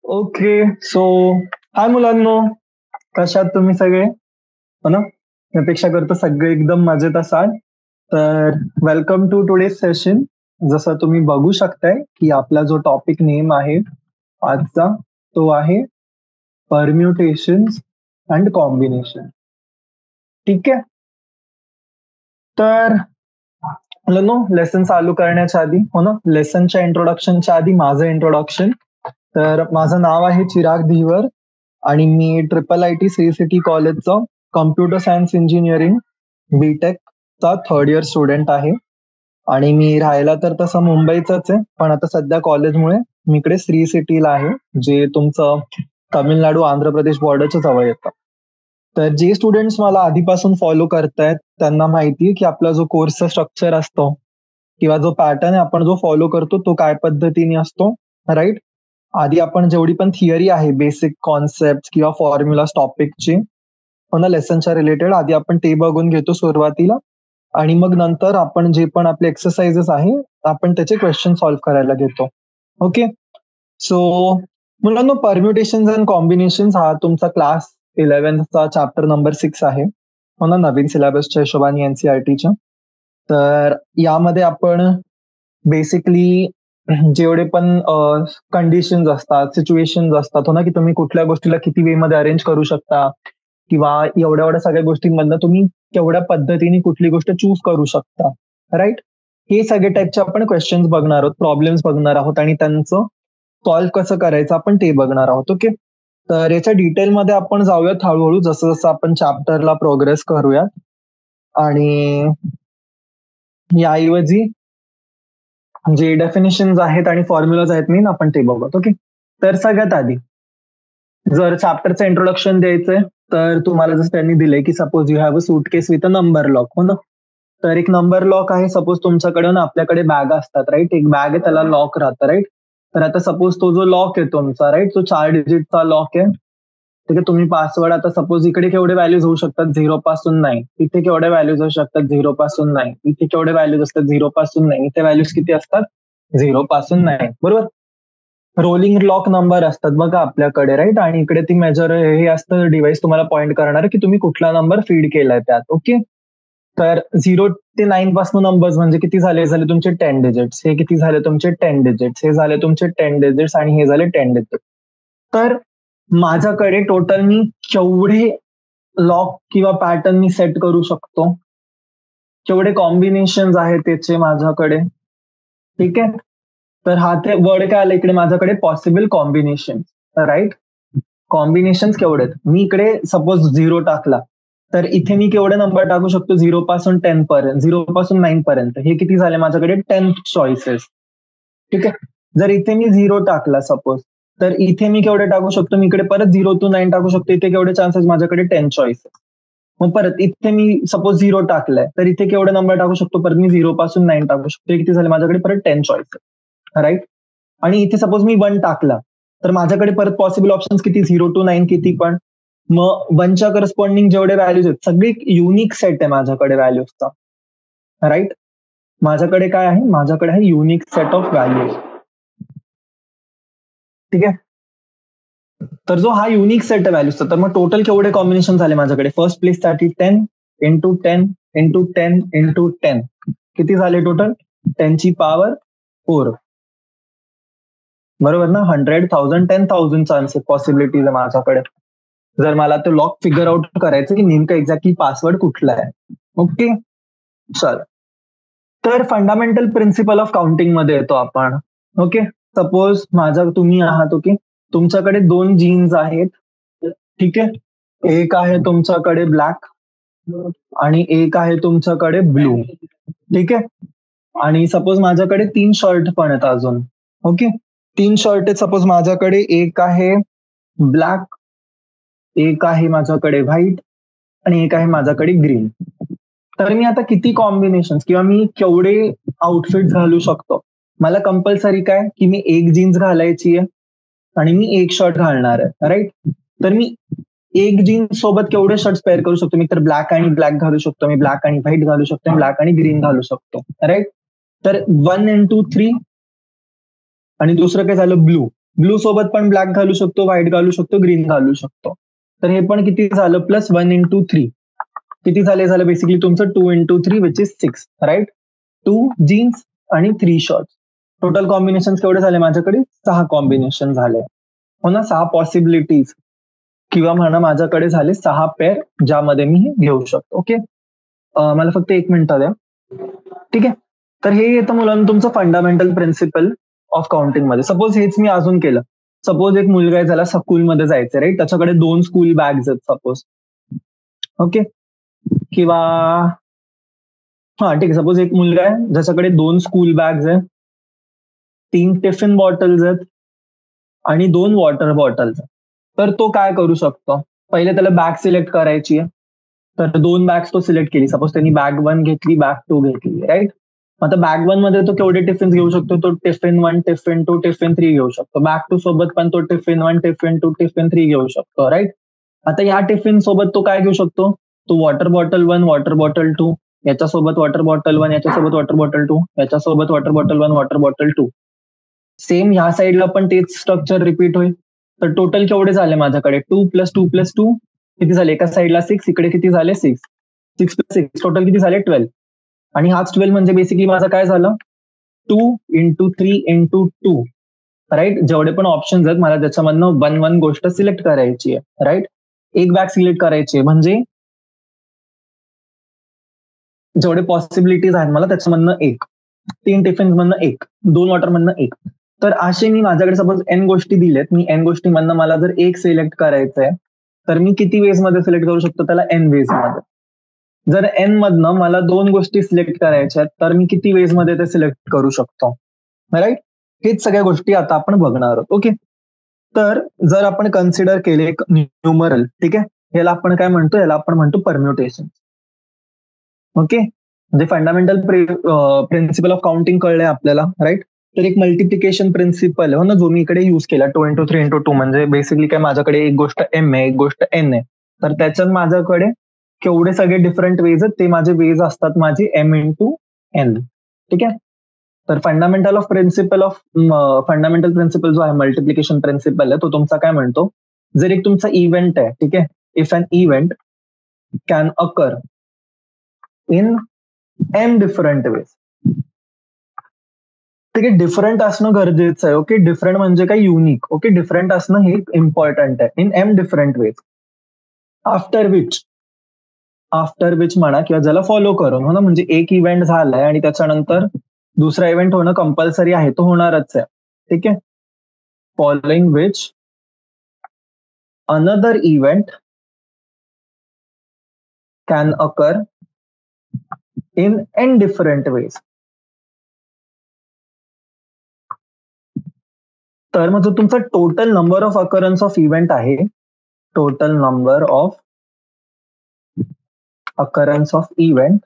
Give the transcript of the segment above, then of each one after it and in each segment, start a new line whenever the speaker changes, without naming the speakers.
Okay. So हाय मुलांनो, कशात तुम्ही सगळे? हो ना? मी अपेक्षा करतो सगळे एकदम मजेत असाल. तर वेलकम टू टुडे सेशन. जसं तुम्ही बघू शकताय की आपला जो टॉपिक नेम आहे आजचा, तो आहे परम्युटेशन्स अँड कॉम्बिनेशन. ठीक आहे. तर मुलांनो, लेसन चालू करण्याच्या आधी, हो ना, लेसनच्या इंट्रोडक्शनच्या आधी माझं इंट्रोडक्शन. तर माझं नाव आहे चिराग धीवर आणि मी IIIT श्री सिटी कॉलेजचं कम्प्युटर सायन्स इंजिनिअरिंग बीटेकचा थर्ड इयर स्टुडंट आहे. आणि मी राहायला तर तसं मुंबईचाच आहे, पण आता सध्या कॉलेजमुळे मी इकडे श्री सिटीला आहे, जे तुमचं तामिळनाडू आंध्र प्रदेश बॉर्डरच्या जवळ येतं. तर जे स्टुडंट्स मला आधीपासून फॉलो करतायत त्यांना माहितीये की आपला जो कोर्सचा स्ट्रक्चर असतो किंवा जो पॅटर्न आहे आपण जो फॉलो करतो तो काय पद्धतीने असतो, राईट? आधी आपण जेवढी पण थिअरी आहे, बेसिक कॉन्सेप्ट किंवा फॉर्म्युलाज टॉपिकची, हो ना, लेसनच्या रिलेटेड आधी आपण ते बघून घेतो सुरुवातीला. आणि मग नंतर आपण जे पण आपले एक्सरसाइजेस आहे आपण त्याचे क्वेश्चन सॉल्व्ह करायला घेतो. ओके. सो मुलांनो, परम्युटेशन्स अँड कॉम्बिनेशन्स हा तुमचा क्लास 11चा चॅप्टर नंबर 6 आहे, हो ना, नवीन सिलेबसच्या हिशोबाने NCERTच्या. तर यामध्ये आपण बेसिकली जेवढे पण कंडिशन्स असतात, सिच्युएशन्स असतात, हो ना, की तुम्ही कुठल्या गोष्टीला किती वे मध्ये अरेंज करू शकता किंवा एवढ्या एवढ्या सगळ्या गोष्टींमधनं तुम्ही केवढ्या पद्धतीने कुठली गोष्ट चूज करू शकता, राईट? हे सगळे टाईपचे आपण क्वेश्चन्स बघणार आहोत, प्रॉब्लेम्स बघणार आहोत आणि त्यांचं सॉल्व्ह कसं करायचं आपण ते बघणार आहोत. ओके. तर याच्या डिटेलमध्ये आपण जाऊयात हळूहळू, जसं जसं आपण चॅप्टरला प्रोग्रेस करूयात. आणि याऐवजी जे डेफिनेशन्स आहेत आणि फॉर्म्युलाज आहेत मेन आपण ते बघूयात. ओके. तर सगळ्यात आधी जर चॅप्टरचं इंट्रोडक्शन द्यायचंय तर तुम्हाला जसं त्यांनी दिलंय की suppose you have a suitcase with a number lock, हो ना. तर एक नंबर लॉक आहे, सपोज तुमच्याकडे ना आपल्याकडे बॅग असतात, राईट? एक बॅग आहे त्याला लॉक राहतं, राईट? तर आता सपोज तो जो लॉक आहे तुमचा, राईट, तो 4 डिजिटचा लॉक आहे. ठीक आहे. तुम्ही पासवर्ड आता सपोज इकडे केवढे व्हॅल्यूज होऊ शकतात 0 पासून 9, इथे केवढ्या व्हॅल्यूज होऊ शकतात 0 पासून 9, इथे केवढे व्हॅल्यूज असतात 0 पासून 9, इथे व्हॅल्यूज किती असतात 0 पासून 9, बरोबर? रोलिंग लॉक नंबर असतात बघा आपल्याकडे, राईट? आणि इकडे ती मेजर हे असतं डिव्हाइस तुम्हाला पॉइंट करणार की तुम्ही कुठला नंबर फीड केलाय त्यात. ओके. तर 0 ते 9 पासून नंबर्स म्हणजे किती झाले तुमचे 10 डिजिट्स, हे किती झाले तुमचे 10 डिजिट्स, हे झाले तुमचे 10 डिजिट्स आणि हे झाले 10 डिजिट्स. तर माझ्याकडे टोटल मी केवढे लॉक किंवा पॅटर्न मी सेट करू शकतो, केवढे कॉम्बिनेशन आहेत त्याचे माझ्याकडे. ठीक आहे. तर हा ते वर्ड काय आलं इकडे माझ्याकडे, पॉसिबल कॉम्बिनेशन, राईट? कॉम्बिनेशन केवढे आहेत, मी इकडे सपोज 0 टाकला तर इथे मी केवढे नंबर टाकू शकतो 0 पासून 10 पर्यंत, 0 पासून 9 पर्यंत, हे किती झाले माझ्याकडे 10 चॉईसेस. ठीक आहे. जर इथे मी 0 टाकला सपोज, तर इथे मी केवढे टाकू शकतो, मी इकडे परत 0 to 9 टाकू शकतो, इथे केवढे चान्सेस माझ्याकडे 10 चॉईसेस. मग परत इथे मी सपोज 0 टाकलाय तर इथे केवढे नंबर टाकू शकतो, परत मी 0 पासून 9 टाकू शकतो, किती झाले माझ्याकडे परत 10 चॉईसेस, राईट? आणि इथे सपोज मी 1 टाकला तर माझ्याकडे परत पॉसिबल ऑप्शन किती, 0 to 9 किती पण. मग 1च्या करस्पॉन्डिंग जेवढे व्हॅल्यूज आहेत सगळे युनिक सेट आहे माझ्याकडे व्हॅल्यूजचा, राईट? माझ्याकडे काय आहे, माझ्याकडे आहे युनिक सेट ऑफ व्हॅल्यूज. ठीक आहे. तर जो हा युनिक सेट आहे व्हॅल्यूजचा, तर मग टोटल केवढे कॉम्बिनेशन झाले माझ्याकडे, फर्स्ट प्लेस साठी 10 इंटू 10 इंटू 10 इंटू 10, किती झाले टोटल 10 ची पॉवर 4, बरोबर ना? 100,000 10,000 चान्सेस पॉसिबिलिटीज आहे माझ्याकडे, जर मला तो लॉक फिगर आउट करायचं की नेमकं एक्झॅक्टली पासवर्ड कुठला आहे. ओके. चल, तर फंडामेंटल प्रिन्सिपल ऑफ काउंटिंग मध्ये येतो आपण. ओके. सपोज तुम्ही आहात, ओके, तुमच्याकडे 2 जीन्स आहेत. ठीक आहे. एक आहे तुमच्याकडे ब्लॅक आणि एक आहे तुमच्याकडे ब्लू. ठीक आहे. आणि सपोज माझ्याकडे 3 शर्ट पण आहेत अजून. ओके. 3 शर्ट आहेत सपोज माझ्याकडे, एक आहे ब्लॅक, एक आहे माझ्याकडे व्हाईट आणि एक आहे माझ्याकडे ग्रीन. तर मी आता किती कॉम्बिनेशन किंवा मी केवढे आउटफिट घालू शकतो, मला कंपल्सरी काय की मी एक जीन्स घालायची आहे आणि मी एक शर्ट घालणार आहे, राईट? तर मी एक जीन्स सोबत केवढे शर्ट्स पेअर करू शकतो, मी तर ब्लॅक आणि ब्लॅक घालू शकतो, मी ब्लॅक आणि व्हाईट घालू शकतो, ब्लॅक आणि ग्रीन घालू शकतो, राईट? तर 1 into 3 आणि दुसरं काय झालं ब्लू, ब्लू सोबत पण ब्लॅक घालू शकतो, व्हाईट घालू शकतो, ग्रीन घालू शकतो. तर हे पण किती झालं, +1 × 3 किती झालं बेसिकली तुमचं 2 × 3 विच इज 6, राईट. 2 जीन्स आणि 3 शॉर्ट्स. टोटल कॉम्बिनेशन केवढे झाले माझ्याकडे, 6 कॉम्बिनेशन झाले, हो ना, 6 पॉसिबिलिटीज, किंवा म्हणा माझ्याकडे झाले 6 पेअर ज्यामध्ये मी हे घेऊ शकतो. ओके, मला फक्त 1 मिनिट द्या. ठीक आहे, तर हे येतं मुलांना तुमचं फंडामेंटल प्रिन्सिपल ऑफ काउंटिंग मध्ये. सपोज हेच मी अजून केलं, सपोज एक मुलगा आहे ज्याला स्कूलमध्ये जायचं, राईट, त्याच्याकडे 2 स्कूल बॅग्स आहेत सपोज. ओके, किंवा हा ठीक आहे, सपोज एक मुलगा आहे ज्याच्याकडे 2 स्कूल बॅग्स आहेत, 3 टिफिन बॉटल्स आहेत आणि 2 वॉटर बॉटल्स. तर तो काय करू शकतो, पहिले त्याला बॅग सिलेक्ट करायची आहे. तर 2 बॅग्स तो सिलेक्ट केली, सपोज त्यांनी बॅग 1 घेतली, बॅग 2 घेतली, राईट. आता बॅग 1 मध्ये तो केवढे टिफिन घेऊ शकतो, तो टिफिन 1, टिफिन 2, टिफिन 3 घेऊ शकतो. बॅग 2 सोबत पण तो टिफिन 1, टिफिन 2, टिफिन 3 घेऊ शकतो, राईट. आता या टिफिन सोबत तो काय घेऊ शकतो, तो वॉटर बॉटल 1, वॉटर बॉटल 2, याच्यासोबत वॉटर बॉटल 1, याच्यासोबत वॉटर बॉटल 2, याच्यासोबत water bottle 1, water bottle 2. Same ह्या साईडला पण तेच स्ट्रक्चर रिपीट होईल. तर टोटल केवढे झाले माझ्याकडे, 2 + 2 + 2 किती झाले, एका साईडला 6, इकडे किती झाले 6, 6 + 6 टोटल किती झाले 12. आणि हाच 12 म्हणजे बेसिकली माझं काय झालं, 2 × 3 × 2, राईट. जेवढे पण ऑप्शन्स आहेत मला त्याच्यामधनं 1 गोष्ट सिलेक्ट करायची आहे, राईट. एक बॅग सिलेक्ट करायची आहे, म्हणजे जेवढे पॉसिबिलिटीज आहेत मला त्याच्यामधनं 1, 3 टिफिन मधनं 1, 2 वॉटर मधनं 1. तर असे मी माझ्याकडे सपोज n गोष्टी दिल्यात, मी n गोष्टीमधनं मला जर 1 सिलेक्ट करायचं आहे, तर मी किती वेज मध्ये सिलेक्ट करू शकतो त्याला, n वेज मध्ये. जर n मधनं मला 2 गोष्टी सिलेक्ट करायच्या आहेत, तर मी किती वेज मध्ये ते सिलेक्ट करू शकतो, राईट. हेच सगळ्या गोष्टी आता आपण बघणार आहोत. ओके, तर जर आपण कन्सिडर केले एक न्यूमरल, ठीक आहे, याला आपण काय म्हणतो, याला आपण म्हणतो परम्युटेशन. ओके, म्हणजे फंडामेंटल प्रिन्सिपल ऑफ काउंटिंग कळलंय आपल्याला, राईट. तर एक मल्टिप्लिकेशन प्रिन्सिपल हो ना, जो मी इकडे युज केला, 2 × 3 × 2, म्हणजे बेसिकली काय माझ्याकडे एक गोष्ट m आहे, एक गोष्ट n आहे, तर त्याच्यात माझ्याकडे केवढे सगळे डिफरंट वेज आहेत, ते माझे वेज असतात माझे m × n. ठीक आहे, तर फंडामेंटल प्रिन्सिपल जो आहे मल्टिप्लिकेशन प्रिन्सिपल आहे, तो तुमचा काय म्हणतो, जर एक तुमचा इव्हेंट आहे, ठीक आहे, if an event can occur in m different ways. ठीक आहे, डिफरंट असणं गरजेचं आहे. ओके, डिफरंट म्हणजे काय, युनिक. ओके, डिफरंट असणं हे इम्पॉर्टंट आहे, in m different veg. After which म्हणा, किंवा ज्याला फॉलो करून, हो ना, म्हणजे एक इव्हेंट झालाय आणि त्याच्यानंतर दुसरा इव्हेंट होणं कंपल्सरी आहे, तो होणारच आहे. ठीक आहे, following which another event can occur in n different ways. तर मग जो तुमचा total number of occurrence of event आहे, total number of occurrence of event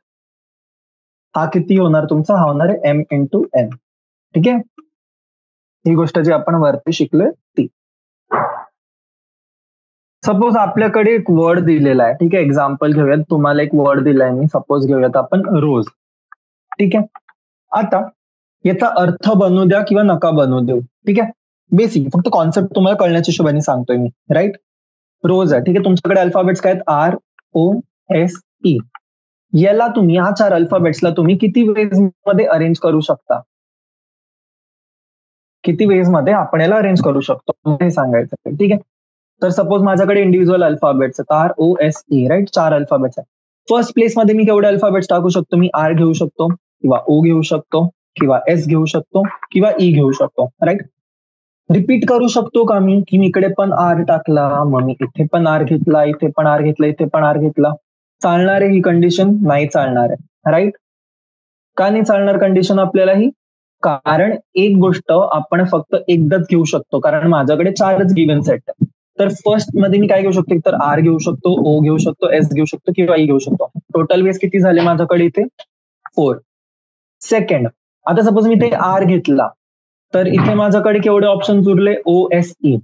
हा किती होणार तुमचा, हा होणार आहे m × n. ठीक आहे, ही गोष्ट जी आपण वरती शिकलोय ती. सपोज आपल्याकडे एक वर्ड दिलेला आहे, ठीक आहे, एक्झाम्पल घेऊयात, तुम्हाला एक वर्ड दिलाय मी, सपोज घेऊयात आपण रोज. ठीक आहे, आता याचा अर्थ बनवू द्या किंवा नका बनवू देऊ, ठीक आहे, बेसिक फक्त कॉन्सेप्ट तुम्हाला कळण्याच्या हिशोबाने सांगतोय मी, राईट. रोज आहे, ठीक आहे, तुमच्याकडे अल्फाबेट्स काय आहेत, ROSE. याला तुम्ही, हा 4 अल्फाबेट्सला तुम्ही किती वेज मध्ये अरेंज करू शकता, किती वेज मध्ये आपण याला अरेंज करू शकतो हे सांगायचं. ठीक आहे, तर सपोज माझ्याकडे इंडिव्हिज्युअल अल्फाबेट्स आहेत, ROSE, राईट, 4 अल्फाबेट्स आहेत. फर्स्ट प्लेस मध्ये मी केवढे अल्फाबेट्स टाकू शकतो, मी R घेऊ शकतो, किंवा O घेऊ शकतो, किंवा S घेऊ शकतो, किंवा E घेऊ शकतो, राईट. रिपीट करू शकतो का मी, की मी इकडे पण R टाकला, मग मी इथे पण R घेतला, इथे पण R घेतला, इथे पण R घेतला, चालणार आहे ही कंडिशन, नाही चालणार आहे, राईट. का नाही चालणार कंडिशन आपल्याला ही, कारण एक गोष्ट आपण फक्त एकदाच घेऊ शकतो, कारण माझ्याकडे 4च गिव्हन सेट आहे. तर फर्स्ट मध्ये मी काय घेऊ शकतो, तर R घेऊ शकतो, O घेऊ शकतो, S घेऊ शकतो, किंवा E घेऊ शकतो. टोटल वेज किती झाले माझ्याकडे इथे, 4. सेकंड, आता सपोज मी ते R घेतला, तर इथे माझ्याकडे केवढे ऑप्शन उरले, OSE,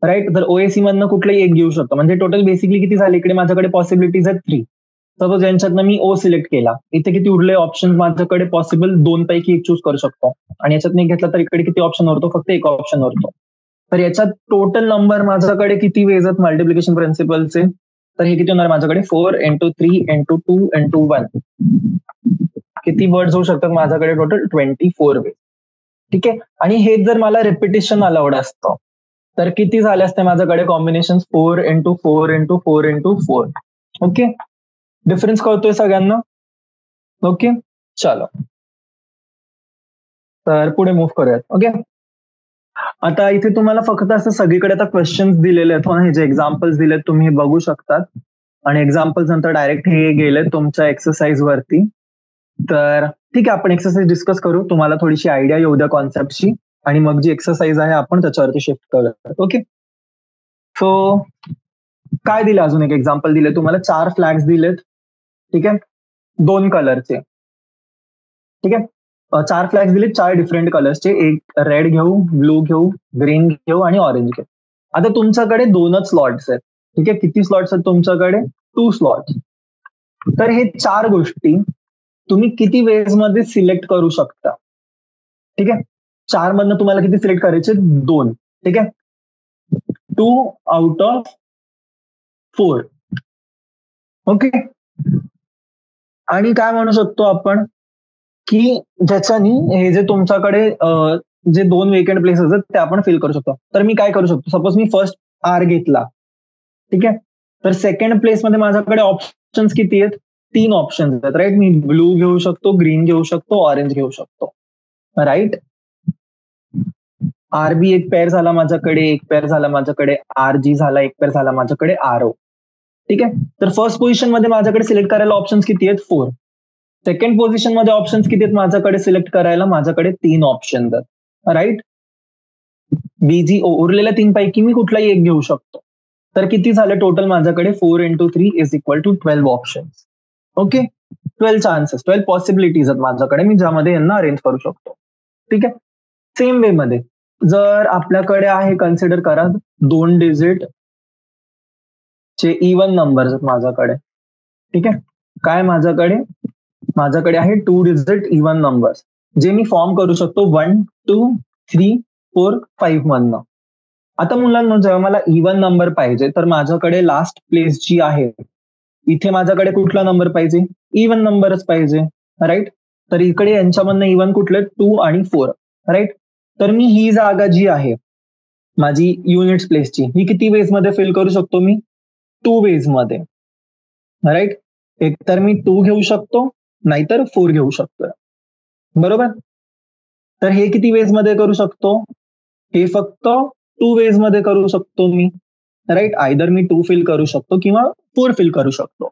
राईट. तर OSE मधनं कुठलंही एक घेऊ शकतो, म्हणजे टोटल बेसिकली किती झाले, इकडे माझ्याकडे पॉसिबिलिटीज आहेत 3. सपोज यांच्यातनं मी ओ सिलेक्ट केला, इथे किती उरले ऑप्शन माझ्याकडे पॉसिबल 2 पैकी एक चूज करू शकतो, आणि याच्यात नाही घेतला तर इकडे किती ऑप्शन उरतो, फक्त एक ऑप्शन उरतो. तर याच्यात टोटल नंबर माझ्याकडे किती वेज आहेत मल्टिप्लिकेशन प्रिन्सिपलचे, तर हे किती होणार माझ्याकडे 4 × 3 × 2 × 1. किती वर्ड्स होऊ शकतात माझ्याकडे टोटल 24 वेज. ठीक आहे. आणि हे जर मला रिपिटेशन अलाउड असतं तर किती झाले असते माझ्याकडे कॉम्बिनेशन 4 × 4 × 4 × 4. ओके, डिफरन्स कळतोय सगळ्यांना? ओके, चलो तर पुढे मूव्ह करूयात. ओके, आता इथे तुम्हाला फक्त असं सगळीकडे आता क्वेश्चन्स दिलेले आहेत, हे जे एक्झाम्पल्स दिलेत तुम्ही हे बघू शकतात, आणि एक्झाम्पल्स नंतर डायरेक्ट हे गेले तुमच्या एक्सरसाइज वरती. तर ठीक आहे, आपण एक्सरसाइज डिस्कस करू, तुम्हाला थोडीशी आयडिया येऊ द्या कॉन्सेप्टची, आणि मग जी एक्सरसाइज आहे आपण त्याच्यावरती शिफ्ट करूया. ओके, सो काय दिलं, अजून एक एक्झाम्पल दिले तुम्हाला, 4 फ्लॅग्स दिलेत. ठीक आहे, 2 कलरचे. ठीक आहे, 4 फ्लॅग्स दिले 4 डिफरंट कलर्सचे, एक रेड घेऊ, ब्लू घेऊ, ग्रीन घेऊ आणि ऑरेंज घेऊ. आता तुमच्याकडे 2च स्लॉट्स आहेत. ठीक आहे, किती स्लॉट्स आहेत तुमच्याकडे? 2 स्लॉट्स. तर हे 4 गोष्टी तुम्ही किती वेज मध्ये सिलेक्ट करू शकता? ठीक आहे, 4 मधनं तुम्हाला किती सिलेक्ट करायचे? 2. ठीक आहे, 2 आउट ऑफ 4. ओके, आणि काय म्हणू शकतो आपण की ज्याच्यानी हे जे तुमच्याकडे जे 2 वेकेंट प्लेसेस आहेत ते आपण फिल करू शकतो. तर मी काय करू शकतो, सपोज मी फर्स्ट आर घेतला. ठीक आहे, तर सेकंड प्लेस मध्ये माझ्याकडे ऑप्शन्स किती आहेत? 3 ऑप्शन्स आहेत. राईट, मी ब्लू घेऊ शकतो, ग्रीन घेऊ शकतो, ऑरेंज घेऊ शकतो. राईट, आर बी एक पेअर झाला माझ्याकडे, एक पेअर झाला माझ्याकडे, आर जी झाला एक पेअर झाला माझ्याकडे, आर ओ. ठीक आहे, तर फर्स्ट पोझिशन मध्ये माझ्याकडे सिलेक्ट करायला ऑप्शन्स किती आहेत? 4. सेकंड पोझिशन मध्ये ऑप्शन्स किती आहेत माझ्याकडे सिलेक्ट करायला? माझ्याकडे 3 ऑप्शन्स आहेत. राईट, बीजी उरलेल्या 3 पैकी मी कुठलाही एक घेऊ शकतो. तर किती झाले टोटल माझ्याकडे? 4 × 3 = 12 ऑप्शन्स. ओके, 12 चान्सेस, 12 पॉसिबिलिटीज आहेत माझ्याकडे, मी ज्यामध्ये यांना अरेंज करू शकतो. ठीक आहे, सेम वे मध्ये जर आपल्याकडे आहे, कन्सिडर करा 2 डिजिट चे इवन नंबर्स आहेत माझ्याकडे. ठीक आहे, काय माझ्याकडे आहे 2 डिजिट इवन नंबर्स, जे मी फॉर्म करू शकतो 1, 2, 3, 4, 5 मधनं. आता मुलांना जेव्हा मला इवन नंबर पाहिजे तर माझ्याकडे लास्ट प्लेस जी आहे इथे माझ्याकडे कुठला नंबर पाहिजे? इवन नंबरच पाहिजे. राईट, तर इकडे यांच्यामधनं इवन कुठले? 2 आणि 4. राईट, तर मी ही जागा जी आहे माझी युनिट्स प्लेसची, ही किती वेज मध्ये फिल करू शकतो मी? 2 वेज मध्ये. राईट, एक तर मी 2 घेऊ शकतो, नाहीतर 4 घेऊ शकतो. बरोबर, तर हे किती वेज मध्ये करू शकतो? हे फक्त 2 वेज मध्ये करू शकतो मी. राईट, आयदर मी 2 फिल करू शकतो किंवा 4 फिल करू शकतो.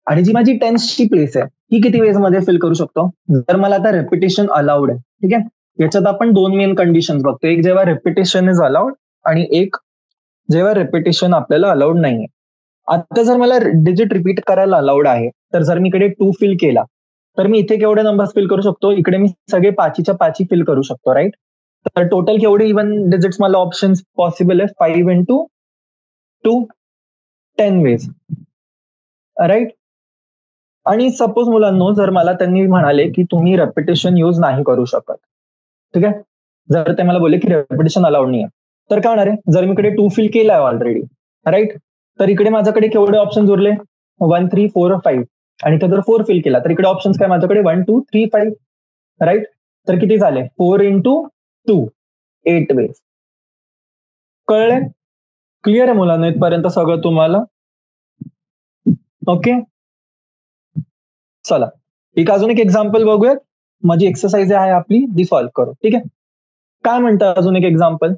आणि जी माझी टेन्सची प्लेस आहे ही किती वेज मध्ये फिल करू शकतो? जर मला आता रेपिटेशन अलाउड आहे. ठीक आहे, याच्यात आपण 2 मेन कंडिशन्स बघतो, एक जेव्हा रेपिटेशन इज अलाउड आणि एक जेव्हा रेपिटेशन आपल्याला अलाउड नाहीये. आता जर मला डिजिट रिपीट करायला अलाउड आहे, तर जर मी इकडे 2 फिल केला तर मी इथे केवढे नंबर्स फिल करू शकतो? इकडे मी सगळे 5च्या 5 फिल करू शकतो. राईट, तर टोटल केवढे इवन डिजिट्स मला ऑप्शन्स पॉसिबल आहे? 5 × 2, 10 वेज. राईट, आणि सपोज मुलांनो जर मला त्यांनी म्हणाले की तुम्ही रेपिटेशन यूज नाही करू शकत, ठीक आहे, जर ते मला बोलले की रेपिटेशन अलाउड नाही आहे, तर काय होणार आहे? जर मी इकडे 2 फिल केलाय ऑलरेडी, राईट, तर इकडे माझ्याकडे केवढे ऑप्शन उरले? 1, 3, 4, 5. आणि इथे जर 4 फिल केला तर इकडे ऑप्शन्स काय माझ्याकडे? 1, 2, 3, 5. राईट, तर किती झाले? 4 × 2, 8 वेज. कळले? क्लिअर आहे मुलांना इथपर्यंत सगळं तुम्हाला? ओके, चला एक अजून एक एक्झाम्पल बघूयात. माझी एक्सरसाइज आहे आपली, ती सॉल्व्ह करू. ठीक आहे, काय म्हणतं अजून एक एक्झाम्पल?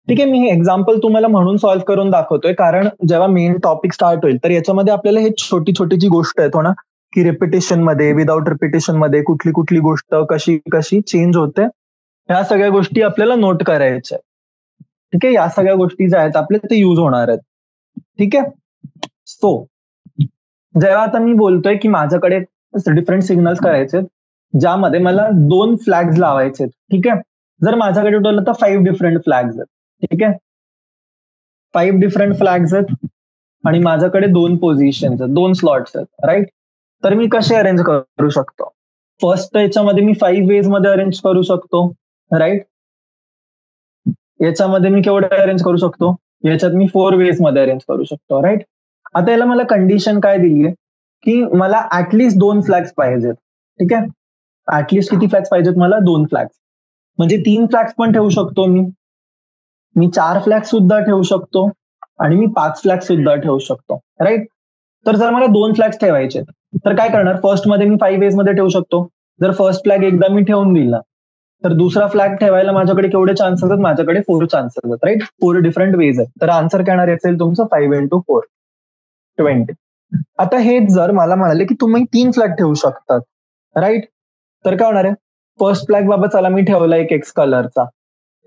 ठीक आहे, मी हे एक्झाम्पल तुम्हाला म्हणून सॉल्व्ह करून दाखवतोय कारण जेव्हा मेन टॉपिक स्टार्ट होईल तर याच्यामध्ये आपल्याला हे छोटी छोटी जी गोष्ट आहे हो ना, की रिपिटेशन मध्ये, विदाउट रिपिटेशन मध्ये कुठली कुठली गोष्ट कशी कशी चेंज होते, ह्या सगळ्या गोष्टी आपल्याला नोट करायच्या. ठीक आहे, या सगळ्या गोष्टी ज्या आहेत आपल्या ते यूज होणार आहेत. ठीक आहे, सो जेव्हा आता मी बोलतोय की माझ्याकडे डिफरंट सिग्नल्स करायचे ज्यामध्ये मला 2 फ्लॅग्स लावायचे. ठीक आहे, जर माझ्याकडे टोटल आता 5 डिफरंट फ्लॅग्स आहेत. ठीक आहे, 5 डिफरंट फ्लॅग्स आहेत. आणि माझ्याकडे 2 पोझिशन्स आहेत, 2 स्लॉट्स आहेत, राईट. तर मी कसे अरेंज करू शकतो? फर्स्ट याच्यामध्ये मी 5 वेज मध्ये अरेंज करू शकतो, राईट. याच्यामध्ये मी केवढे अरेंज करू शकतो? याच्यात मी 4 वेज मध्ये अरेंज करू शकतो, राईट. आता याला मला कंडिशन काय दिली आहे की मला ऍटलिस्ट 2 फ्लॅग्स पाहिजेत. ठीक आहे, ऍटलिस्ट किती फ्लॅग्स पाहिजेत मला? 2 फ्लॅग्स. म्हणजे 3 फ्लॅग्स पण ठेवू शकतो मी 4 फ्लॅग्स सुद्धा ठेवू शकतो आणि मी 5 फ्लॅग्स सुद्धा ठेवू शकतो, राईट. तर जर मला 2 फ्लॅग्स ठेवायचे तर काय करणार? फर्स्ट मध्ये मी 5 वेज मध्ये ठेवू शकतो. जर फर्स्ट फ्लॅग एकदा मी ठेवून दिला तर दुसरा फ्लॅग ठेवायला माझ्याकडे केवढे चान्सेस आहेत? माझ्याकडे 4 चान्सेस आहेत, राईट. 4 डिफरंट वेज आहेत. तर आन्सर काय येणार असेल तुमचं? 5 into 4, 20. आता हेच जर मला म्हणाले की तुम्ही 3 फ्लॅग ठेवू शकतात, राईट. तर काय होणार आहे? फर्स्ट फ्लॅग बाबा चला मी ठेवला एक एक्स कलरचा.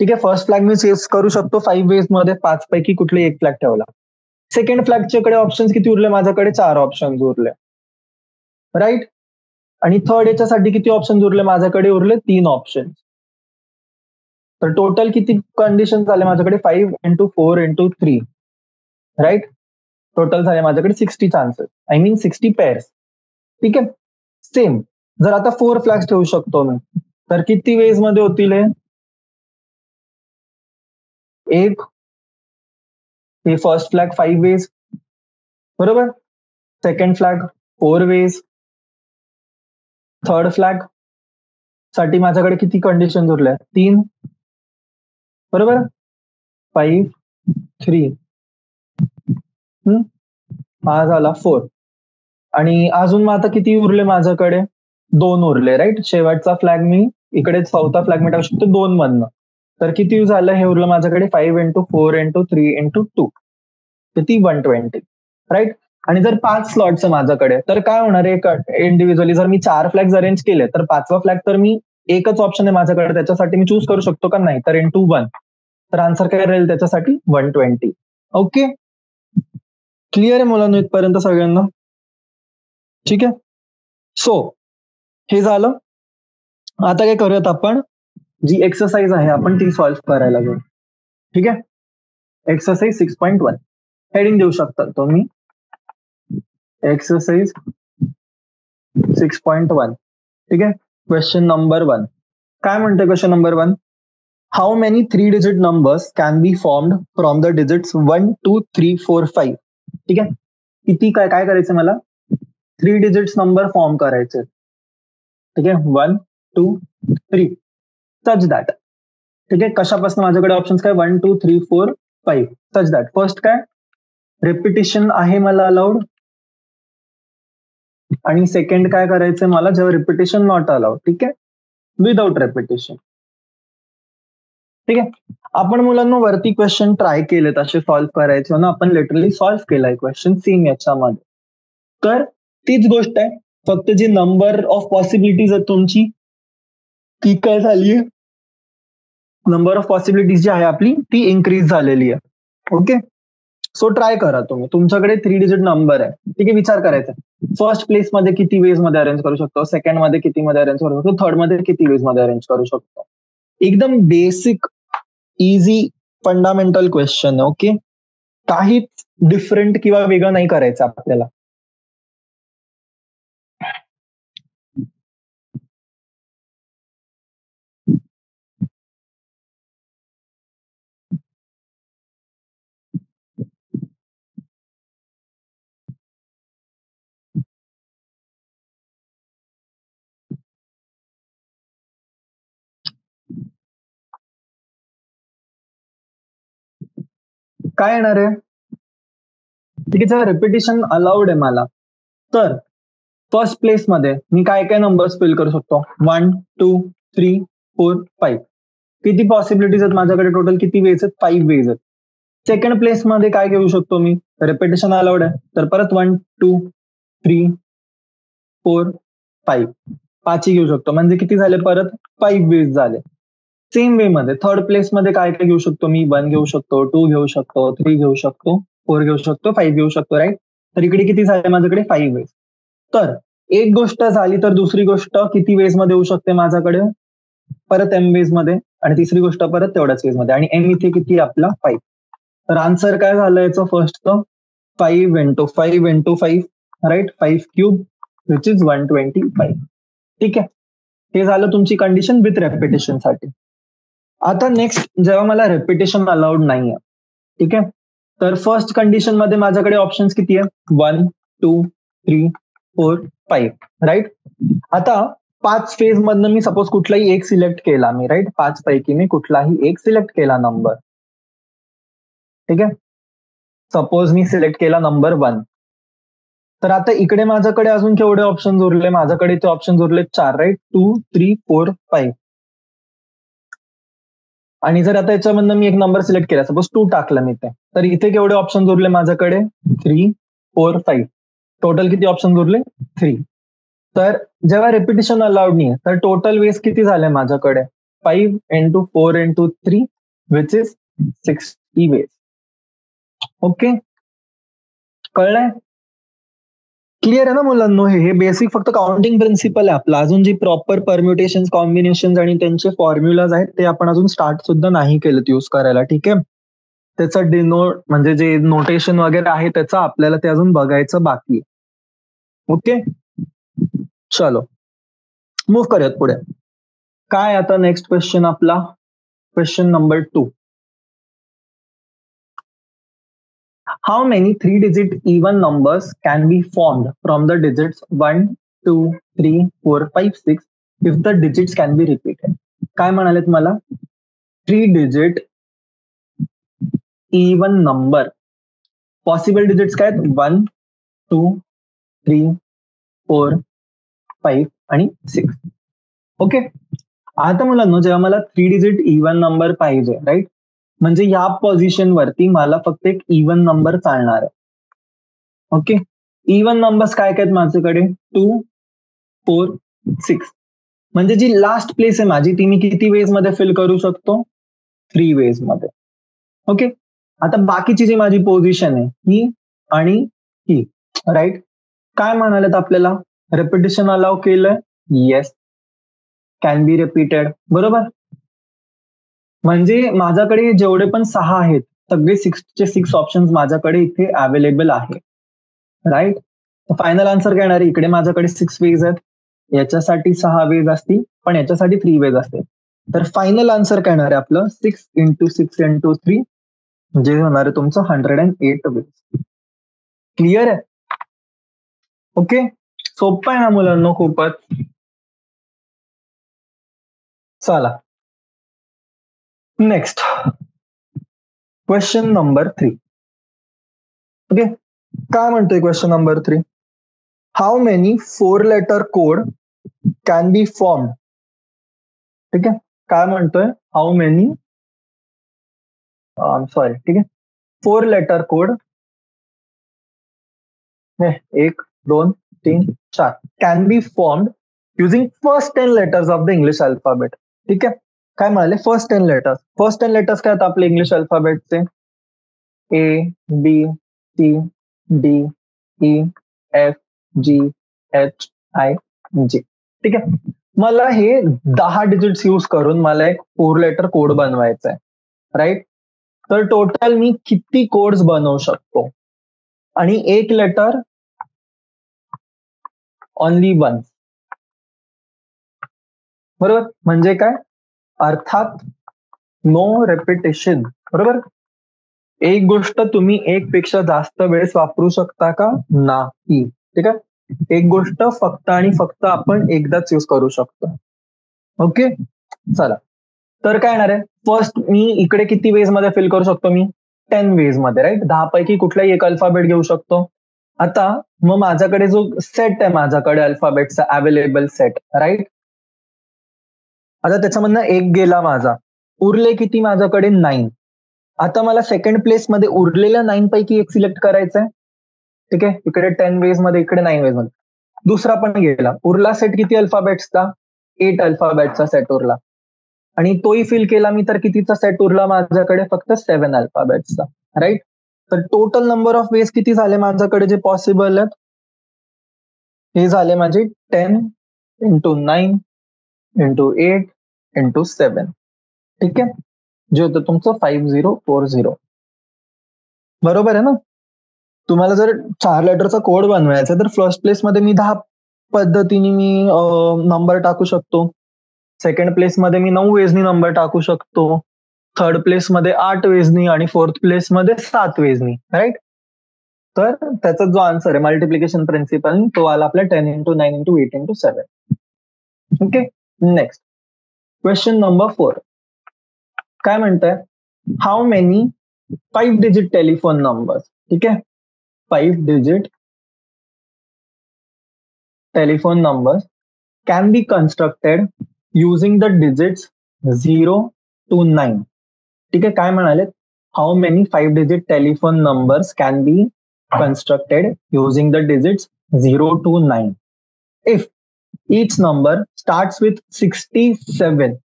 ठीक आहे, फर्स्ट फ्लॅग मी चेस करू शकतो 5 वेज मध्ये, 5 पैकी कुठले एक फ्लॅग ठेवला. सेकंड फ्लॅगच्याकडे ऑप्शन्स किती उरले? माझ्याकडे 4 ऑप्शन्स उरले, राईट. आणि थर्ड याच्यासाठी किती ऑप्शन उरले? माझ्याकडे उरले 3 ऑप्शन. तर टोटल किती कंडिशन झाले माझ्याकडे? 5 into 4 into 3, राईट. टोटल झाले माझ्याकडे 60 चान्सेस, आय मीन 60 पेअर्स. ठीक आहे. सेम जर आता 4 फ्लॅग्स ठेवू शकतो मी, तर किती वेज मध्ये होतील हे? एक, हे फर्स्ट फ्लॅग 5 वेज, बरोबर. Second flag 4 ways. Third flag साठी माझ्याकडे किती कंडिशन उरल्या? 3, बरोबर. 5, 3, हा झाला 4. आणि अजून मग आता किती उरले माझ्याकडे? 2 उरले, राईट. शेवटचा फ्लॅग मी इकडे, चौथा फ्लॅग मी टाकू शकतो 2 मधनं. तर किती झालं? हे उरलं माझ्याकडे 5 into 4 into 3 into 2, किती? 120, राईट. आणि जर 5 स्लॉट्स आहे माझ्याकडे तर काय होणार आहे? इंडिव्हिज्युअली जर मी 4 फ्लॅग्स अरेंज केले तर 5वा फ्लॅग तर मी एकच ऑप्शन आहे माझ्याकडे, त्याच्यासाठी मी चूज करू शकतो का? नाही. तर into 1. तर आन्सर काय राहील त्याच्यासाठी? 120. ओके, क्लिअर आहे मुलांना इथपर्यंत सगळ्यांना? ठीक आहे. सो हे झालं. आता काय करूयात आपण, जी एक्सरसाइज आहे आपण ती सॉल्व्ह करायला घेऊ. ठीक आहे. एक्सरसाइज 6.1 हेडिंग देऊ शकता तुम्ही, एक्सरसाइज 6.1. ठीक आहे. क्वेश्चन नंबर 1 काय म्हणते? Question number 1, how many 3 digit numbers can be formed from the digits 1, 2, 3, 4, 5. ठीक आहे. किती काय काय करायचं मला? 3 डिजिट्स नंबर फॉर्म करायचे. ठीक आहे. 1, 2, 3 सच दॅट. ठीक आहे. कशापासून? माझ्याकडे ऑप्शन्स काय? 1, 2, 3, 4, 5 सच दॅट. फर्स्ट काय? रिपिटेशन आहे मला अलाउड. आणि सेकंड काय करायचंय मला? जेव्हा रिपिटेशन नॉट अलाउड. ठीक आहे, विदाउट रिपिटेशन. ठीक आहे. आपण मुलांना वरती क्वेश्चन ट्राय केलेत असे सॉल्व्ह करायचे ना, आपण लिटरली सॉल्व्ह केलाय क्वेश्चन सेम याच्यामध्ये. तर तीच गोष्ट आहे, फक्त जी नंबर ऑफ पॉसिबिलिटीज आहे तुमची ती काय झालीय? नंबर ऑफ पॉसिबिलिटीज जी आहे आपली ती इन्क्रीज झालेली आहे. ओके, सो ट्राय करा तुम्ही. तुमच्याकडे 3 डिजिट नंबर आहे. ठीक आहे. विचार करायचा, फर्स्ट प्लेस मध्ये किती वेज मध्ये अरेंज करू शकतो, सेकंड मध्ये किती मध्ये अरेंज करू शकतो, थर्ड मध्ये किती वेज मध्ये अरेंज करू शकतो. एकदम बेसिक इझी फंडामेंटल क्वेश्चन आहे. ओके, काहीच डिफरंट किंवा वेगळं नाही करायचं आपल्याला. काय येणार आहे? ठीक आहे, रिपिटेशन अलाउड आहे मला. तर फर्स्ट प्लेस मध्ये मी काय काय नंबर्स फिल करू शकतो? 1, 2, 3, 4, 5. किती पॉसिबिलिटीज आहेत माझ्याकडे? टोटल किती वेज आहेत? 5 वेज आहेत. सेकंड प्लेस मध्ये काय घेऊ शकतो मी? रिपिटेशन अलाउड आहे, तर परत 1, 2, 3, 4, 5 5 घेऊ शकतो. म्हणजे किती झाले? परत 5 वेज झाले. सेम वे मध्ये थर्ड प्लेस मध्ये काय काय घेऊ शकतो मी? 1 घेऊ शकतो, 2 घेऊ शकतो, 3 घेऊ शकतो, 4 घेऊ शकतो, 5 घेऊ शकतो, राईट. तर इकडे किती झाले माझ्याकडे? 5 वेज. तर एक गोष्ट झाली, तर दुसरी गोष्ट किती वेज मध्ये होऊ शकते माझ्याकडे? परत एम वेज मध्ये. आणि तिसरी गोष्ट परत तेवढ्याच वेज मध्ये. आणि एम इथे किती आपला? 5. तर आन्सर काय झालं याचं फर्स्टचं? 5 into 5 into 5, right, 5 cube which is 125. ठीक आहे, हे झालं तुमची कंडिशन विथ रेपिटेशन साठी. आता नेक्स्ट, जेव्हा मला रेपिटेशन अलाउड नाहीये, ठीक आहे, तर फर्स्ट कंडिशन मध्ये माझ्याकडे ऑप्शन्स किती आहे? 1, 2, 3, 4, 5, राईट. आता 5 फेज मधनं मी सपोज कुठलाही एक सिलेक्ट केला मी, राईट, 5 पैकी मी कुठलाही एक सिलेक्ट केला नंबर, ठीक आहे. सपोज मी सिलेक्ट केला नंबर 1. तर आता इकडे माझ्याकडे अजून केवढे ऑप्शन उरले? माझ्याकडे ते ऑप्शन उरले 4, राईट, 2, 3, 4, 5. आणि जर आता याच्यामधनं मी एक नंबर सिलेक्ट केला, सपोज 2 टाकलं मी ते, तर इथे केवढे ऑप्शन उरले माझ्याकडे? 3, 4, 5. टोटल किती ऑप्शन उरले? 3. तर जेव्हा रेपिटेशन अलाउड नाही, तर टोटल वेज किती झाले माझ्याकडे? 5 into 4 into 3 which is 60 ways. Okay, कळलंय? क्लिअर आहे ना मुलांनो? हे बेसिक फक्त काउंटिंग प्रिन्सिपल आहे आपला. अजून जी प्रॉपर परम्युटेशन, कॉम्बिनेशन आणि त्यांचे फॉर्म्युलाज आहेत ते आपण अजून स्टार्ट सुद्धा नाही केलेत यूज करायला. ठीक आहे, त्याचं डिनोट म्हणजे जे नोटेशन वगैरे आहे त्याचं आपल्याला ते अजून बघायचं बाकी आहे. ओके, चलो मूव्ह करूयात पुढे. काय आता नेक्स्ट क्वेश्चन आपला? Question number 2. How many 3-digit even numbers can be formed from the digits 1, 2, 3, 4, 5, 6 if the digits can be repeated? काय म्हणालेत मला? 3-digit even number. Possible digits काय आहेत? 1, 2, 3, 4, 5 आणि 6. ओके, आता मुलांनो जेव्हा मला 3-digit इव्हन नंबर पाहिजे, राईट, म्हणजे या पोझिशन वरती मला फक्त एक इव्हन नंबर चालणार आहे. ओके, इव्हन नंबर्स काय काय आहेत माझ्याकडे? 2, 4, 6. म्हणजे जी लास्ट प्लेस आहे माझी ती मी किती वेज मध्ये फिल करू शकतो? 3 वेज मध्ये. ओके, आता बाकीची जी माझी पोझिशन आहे ही आणि ही, राईट, काय म्हणालेत आपल्याला? रेपिटेशन अलाव केलंय? येस, कॅन बी रिपीटेड, बरोबर. म्हणजे माझ्याकडे जेवढे पण 6 आहेत सगळे 6चे 6 ऑप्शन माझ्याकडे इथे अवेलेबल आहे, राईट. फायनल आन्सर काय येणार आहे? इकडे माझ्याकडे 6 वेज आहेत, याच्यासाठी 6 वेज असतील, पण याच्यासाठी 3 वेज असतील. तर फायनल आन्सर काय येणार आहे आपलं? 6 into 6 into 3 जे होणार आहे तुमचं 108 वेज. क्लिअर आहे? ओके, सोपं आहे ना मुलांना खूपच. चला नेक्स्ट, क्वेश्चन नंबर 3. ओके, काय म्हणतोय question number 3? How many 4-letter code can be form? ठीक आहे, काय म्हणतोय? हाऊ मेनी, सॉरी, ठीक आहे, 4-letter code 1, 2, 3, 4 can be formed using first 10 letters of the English alphabet. ठीक आहे, काय म्हणाले? First 10 letters. फर्स्ट 10 letters काय आहेत आपले English अल्फाबेटचे? A, B, C, D, E, F, G, H, I, J. ठीक आहे, मला हे 10 डिजिट्स यूज करून मला एक 4-letter कोड बनवायचा आहे, राईट. तर टोटल मी किती कोड्स बनवू शकतो? आणि एक लेटर ओनली 1, बरोबर. म्हणजे काय? अर्थात नो रेपिटेशन, बरोबर. एक गोष्ट तुम्ही एक पेक्षा जास्त वेळेस वापरू शकता का? नाही. ठीक आहे, एक गोष्ट फक्त आणि फक्त आपण एकदाच यूज करू शकतो. ओके, चला, तर काय येणार आहे? फर्स्ट मी इकडे किती वेज मध्ये फिल करू शकतो? मी 10 वेज मध्ये, राईट. 10 पैकी कुठलाही एक अल्फाबेट घेऊ शकतो. आता मग माझ्याकडे जो सेट आहे माझ्याकडे अल्फाबेटचा अवेलेबल सेट, राईट. आता त्याच्यामधनं एक गेला माझा, उरले किती माझ्याकडे? 9. आता मला सेकंड प्लेस मध्ये उरलेल्या 9 पैकी एक सिलेक्ट करायचं आहे. ठीक आहे, इकडे 10 वेज मध्ये, इकडे 9 वेज मध्ये. दुसरा पण गेला, उरला सेट किती अल्फाबेट्सचा? 8 अल्फाबेटचा सेट उरला. आणि तोही फिल केला मी तर कितीचा सेट उरला माझ्याकडे? फक्त 7 अल्फाबेट्सचा, राईट. तर टोटल नंबर ऑफ वेज किती झाले माझ्याकडे जे पॉसिबल आहेत? हे झाले माझे 10 into 9 into 8 into 7. ठीक आहे, जे होतं तुमचं 5040. बरोबर आहे ना? तुम्हाला जर 4 लेटरचा कोड बनवायचा तर फर्स्ट प्लेसमध्ये मी 10 पद्धतीने मी नंबर टाकू शकतो. सेकंड प्लेसमध्ये मी 9 वेजनी नंबर टाकू शकतो. थर्ड प्लेसमध्ये 8 वेजनी आणि फोर्थ प्लेसमध्ये 7 वेजनी, राईट? तर त्याचा जो आन्सर आहे मल्टिप्लिकेशन प्रिन्सिपल तो आला आपला 10 into 9 into 8 into 7. Okay, next question number 4. काय म्हणताय? How many 5 digit telephone numbers, ठीक आहे, 5 digit telephone numbers can be constructed using the digits 0 to 9. ठीक आहे, काय म्हणाले? How many 5 digit telephone numbers can be constructed using the digits 0 to 9 if each number starts with 67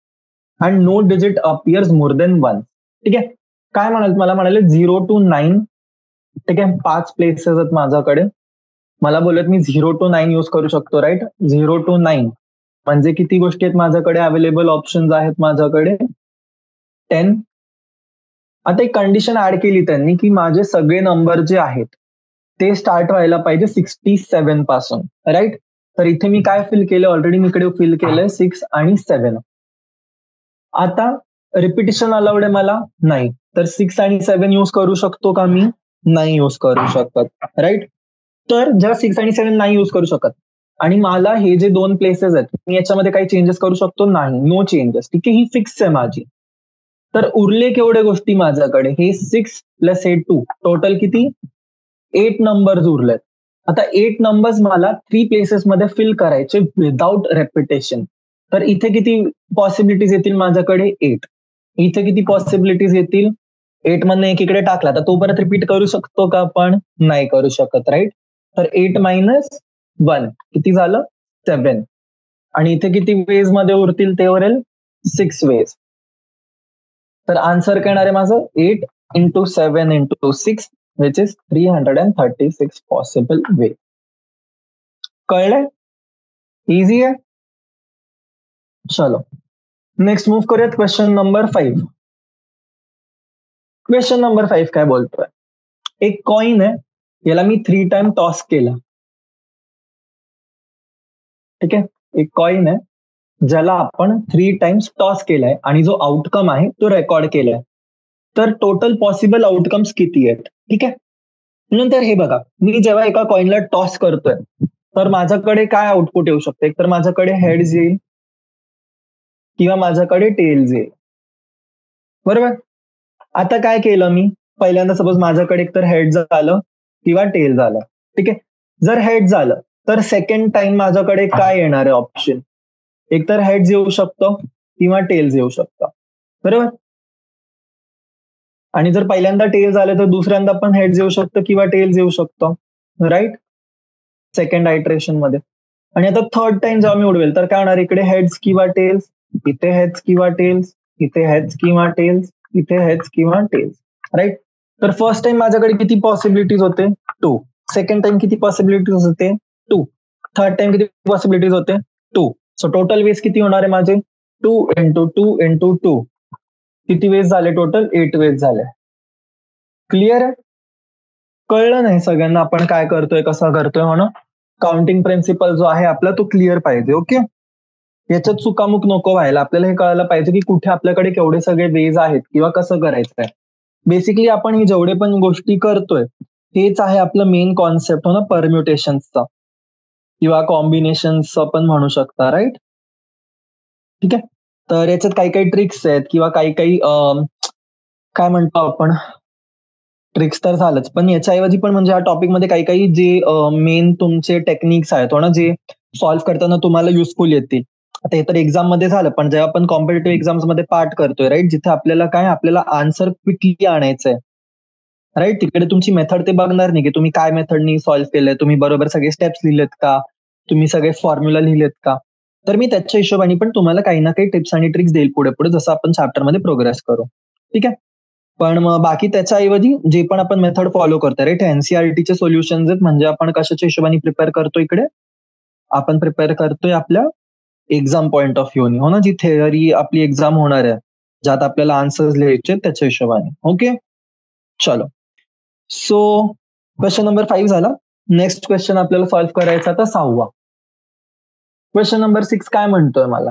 and no digit appears more than 1. ठीक आहे, काय म्हणाले? मला म्हणाले 0 to 9. ठीक आहे, 5 प्लेसेस आहेत माझ्याकडे. मला बोलत मी 0 to 9 यूज करू शकतो, राईट? 0 to 9 म्हणजे किती गोष्टी आहेत माझ्याकडे? अवेलेबल ऑप्शन्स आहेत माझ्याकडे 10. आता एक कंडिशन ऍड केली त्यांनी की माझे सगळे नंबर जे आहेत ते स्टार्ट व्हायला पाहिजे 67 पासून, राईट? तर इथे मी काय फिल केलं? ऑलरेडी मी इकडे फिल केलंय 6 आणि 7. आता रिपिटेशन अलाउड आहे मला? नाही. तर 6 आणि 7 यूज करू शकतो का मी? नाही यूज करू शकत, राईट? तर जेव्हा 6 आणि 7 नाही यूज करू शकत आणि मला हे जे 2 प्लेसेस आहेत मी याच्यामध्ये काही चेंजेस करू शकतो? नाही, नो चेंजेस. ठीक आहे, ही फिक्स आहे माझी. तर उरले केवढे गोष्टी माझ्याकडे? हे 6 प्लस हे 2 टोटल किती? 8 नंबर्स उरलेत. आता 8 नंबर्स मला 3 प्लेसेस मध्ये फिल करायचे विदाउट रेपिटेशन. तर इथे किती पॉसिबिलिटीज येतील माझ्याकडे? 8. इथे किती पॉसिबिलिटीज येतील? 8 मधनं एक इकडे टाकला तर तो परत रिपीट करू शकतो का आपण? नाही करू शकत, राईट? तर 8 मायनस 1 किती झालं? 7. आणि इथे किती वेज मध्ये उरतील? ते उरेल 6 वेज. तर आन्सर काय येणार आहे माझं? 8 into 7 into 6 which is 336 possible way. कळलंय? Easy आहे. चलो नेक्स्ट मूव्ह करूयात क्वेश्चन नंबर 5. क्वेश्चन नंबर 5 काय बोलतोय? एक कॉइन आहे, याला मी 3 टाइम टॉस केला. ठीक आहे, एक कॉइन आहे ज्याला आपण 3 टाइम्स टॉस केलाय आणि जो आउटकम आहे तो रेकॉर्ड केलाय. तर टोटल पॉसिबल आउटकम्स किती आहेत? ठीक आहे, नंतर हे बघा, मी जेव्हा एका कॉइनला टॉस करतोय तर माझ्याकडे काय आउटपुट येऊ शकते? एक तर माझ्याकडे हेड्स येईल किंवा माझ्याकडे टेल्स येईल, बरोबर? आता काय केलं मी? पहिल्यांदा सपोज माझ्याकडे एक तर हेड झालं किंवा टेल झालं. ठीक आहे, जर हेड झालं तर सेकंड टाइम माझ्याकडे काय येणार आहे ऑप्शन? एक तर हेड्स येऊ शकतं किंवा टेल्स येऊ शकतं, बरोबर? आणि जर पहिल्यांदा टेल्स आलं तर दुसऱ्यांदा पण हेड्स येऊ शकतं किंवा टेल्स येऊ शकतं, राईट? सेकंड आयट्रेशन मध्ये. आणि आता थर्ड टाइम जेव्हा मी उडवेल तर काय होणार? इकडे हेड्स किंवा टेल्स, इथे हेड्स किंवा टेल्स, इथे हेड्स किंवा टेल्स, इथे हेड्स किंवा टेल्स, राईट? तर फर्स्ट टाइम माझ्याकडे किती पॉसिबिलिटीज होते? 2. सेकंड टाइम किती पॉसिबिलिटीज होते? 2. थर्ड टाइम किती पॉसिबिलिटीज होते? 2. सो टोटल वेज किती होणार आहे माझे? 2 into 2 into 2. किती वेज झाले टोटल? 8 वेज झाले. क्लिअर आहे? कळलं नाही सगळ्यांना आपण काय करतोय, कसं करतोय म्हणून? काउंटिंग प्रिन्सिपल जो आहे आपला तो क्लिअर पाहिजे. ओके, याच्यात चुकामुक नको व्हायला. आपल्याला हे कळायला पाहिजे की कुठे आपल्याकडे केवढे सगळे वेज आहेत किंवा कसं करायचंय. बेसिकली आपण हे जेवढे पण गोष्टी करतोय हेच आहे आपलं मेन कॉन्सेप्ट हो ना, परम्युटेशनचा किंवा कॉम्बिनेशनचा पण म्हणू शकता, राईट? ठीक आहे, तर याच्यात काही काही ट्रिक्स आहेत किंवा काही काही काय म्हणतो आपण, ट्रिक्स तर झालंच, पण याच्याऐवजी पण म्हणजे या टॉपिकमध्ये काही काही जे मेन तुमचे टेक्निक्स आहेत हो ना, जे सॉल्व्ह करताना तुम्हाला युजफुल येतील. आता हे तर एक्झाम मध्ये झालं, पण जेव्हा आपण कॉम्पिटेटिव्ह एक्झाम्स मध्ये पार्ट करतोय, राईट, जिथे आपल्याला काय आपल्याला आन्सर क्विकली आणायचंय, राईट, तिकडे तुमची मेथड ते बघणार नाही की तुम्ही काय मेथडनी सॉल्व्ह केलंय, तुम्ही बरोबर सगळे स्टेप्स लिहिलेत का, तुम्ही सगळे फॉर्म्युला लिहिलेत का. तर मी त्याच्या हिशोबाने पण तुम्हाला काही ना काही टिप्स आणि ट्रिक्स देईल पुढे पुढे जसं आपण चॅप्टर मध्ये प्रोग्रेस करू. ठीक आहे, पण मग बाकी त्याच्याऐवजी जे पण आपण मेथड फॉलो करतोय, राईट, एनसीआरटीचे सोल्युशन्स आहेत, म्हणजे आपण कशाच्या हिशोबाने प्रिपेअर करतो इकडे? आपण प्रिपेअर करतोय आपल्या एक्झाम पॉइंट ऑफ व्ह्यूनी हो ना, जी थेअरी आपली एक्झाम होणार आहे ज्यात आपल्याला आन्सर्स लिहायचे त्याच्या हिशोबाने. ओके, चलो. सो क्वेश्चन नंबर 5 झाला. नेक्स्ट क्वेश्चन आपल्याला सॉल्व्ह करायचा आता 6वा. क्वेश्चन नंबर 6 काय म्हणतोय मला?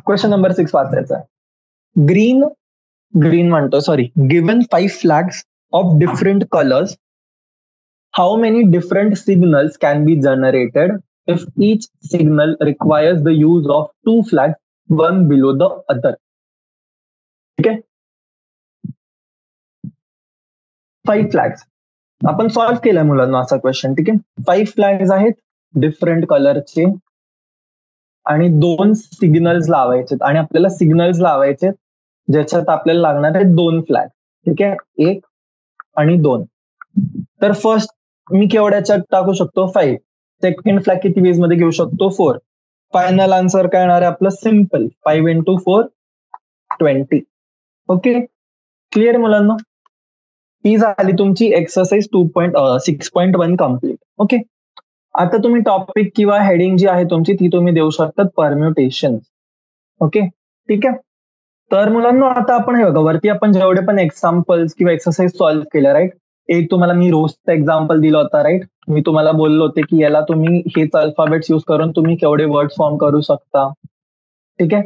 क्वेश्चन नंबर 6 वाचायचा आहे. ग्रीन म्हणतो sorry, given 5 flags of different colors, how many different signals can be generated if each signal requires the use of 2 flags, one below the other? ठीक आहे, 5 फ्लॅग्स आपण solve केलाय मुलांना असा क्वेश्चन. ठीक आहे, 5 फ्लॅग्स आहेत डिफरंट कलरचे आणि 2 सिग्नल्स लावायचे आणि आपल्याला सिग्नल्स लावायचे ज्याच्यात आपल्याला लागणार आहेत 2 फ्लॅग. ठीक आहे, 1 आणि 2. तर फर्स्ट मी केवढ्याच्यात टाकू शकतो? 5. सेकंड फ्लॅग किती वेज मध्ये घेऊ शकतो? 4. फायनल आन्सर काय येणार आहे आपलं? Simple, 5 into 4 20. ओके, क्लिअर मुलांना? ही झाली तुमची एक्सरसाइज 6.1 कम्प्लीट. ओके, आता तुम्ही टॉपिक किंवा हेडिंग जी आहे तुमची ती तुम्ही देऊ शकता परम्युटेशन. ओके, ठीक आहे. तर मुलांना आता आपण हे बघा, वरती आपण जेवढे पण एक्झाम्पल्स किंवा एक्सरसाइज सॉल्व्ह केल्या, राईट. एक तुम्हाला मी रोजचं एक्झाम्पल दिलं होतं, राईट. मी तुम्हाला बोललो होते की याला तुम्ही हेच अल्फाबेट्स यूज करून तुम्ही केवढे वर्ड फॉर्म करू शकता. ठीक आहे,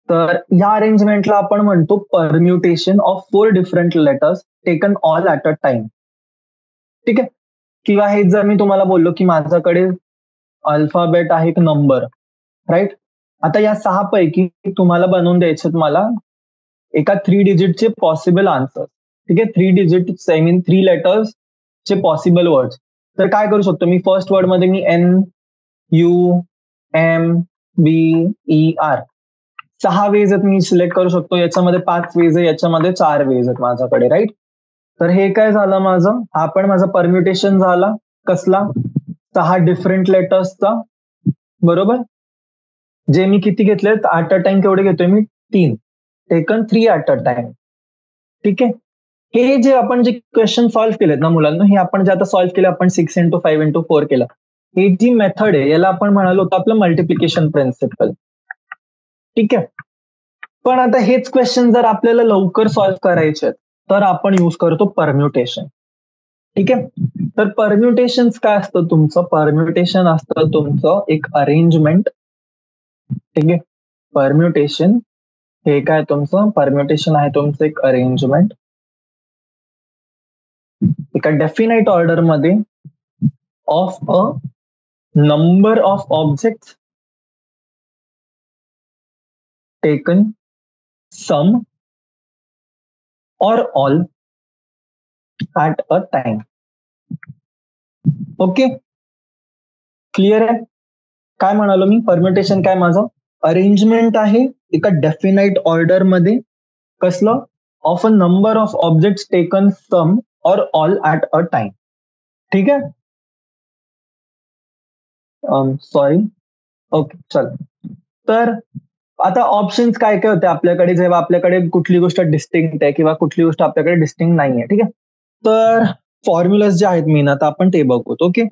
तर या अरेंजमेंटला आपण म्हणतो permutation of 4 different letters taken all at a time. ठीक आहे, किंवा हे जर मी तुम्हाला बोललो की माझ्याकडे अल्फाबेट आहे एक नंबर, राईट. आता या 6 पैकी तुम्हाला बनवून द्यायचे मला एका 3 डिजिटचे पॉसिबल आन्सर. ठीक आहे, 3 डिजिट आय मीन 3 लेटर्स चे पॉसिबल वर्ड्स. तर काय करू शकतो मी? फर्स्ट वर्ड मध्ये मी NUMBER 6 वेज आहेत मी सिलेक्ट करू शकतो. याच्यामध्ये 5 वेज आहे, याच्यामध्ये 4 वेज आहेत माझ्याकडे, राईट. तर हे काय झालं माझं? हा पण माझा परम्युटेशन झाला. कसला? 6 डिफरंट लेटर्सचा, बरोबर. जे मी किती घेतलेत ऍट अ टाइम? केवढे घेतोय मी? 3. Taken 3 at a time. ठीक आहे, हे जे आपण जे क्वेश्चन सॉल्व्ह केलेत ना मुलांना, हे आपण जे आता सॉल्व्ह केलं आपण 6 into 5 into 4 केलं, ही जी मेथड आहे याला आपण म्हणालो होतो आपलं मल्टिप्लिकेशन प्रिन्सिपल. ठीक आहे, पण आता हेच क्वेश्चन जर आपल्याला लवकर सॉल्व्ह करायचे तर आपण यूज करतो परम्युटेशन. ठीक आहे, तर परम्युटेशन काय असतं तुमचं? परम्युटेशन असतं तुमचं एक अरेंजमेंट. ठीक आहे, परम्युटेशन हे काय तुमचं? परम्युटेशन आहे तुमचं एक अरेंजमेंट एका डेफिनाइट ऑर्डर मध्ये of a number of objects taken some or all at a time. Okay, clear आहे? काय म्हणालो मी? परम्युटेशन काय माझं? अरेंजमेंट आहे एका डेफिनाइट ऑर्डर मध्ये. कसलं? Of a number of objects taken some or all at a time. ठीक आहे, सॉरी. ओके, चल. तर आता ऑप्शन्स काय काय होते आपल्याकडे जेव्हा आपल्याकडे कुठली गोष्ट डिस्टिंक्ट आहे किंवा कुठली गोष्ट आपल्याकडे डिस्टिंक्ट नाही आहे. ठीक आहे, तर फॉर्म्युलाज जे आहेत मेन आता आपण ते बघू. ओके,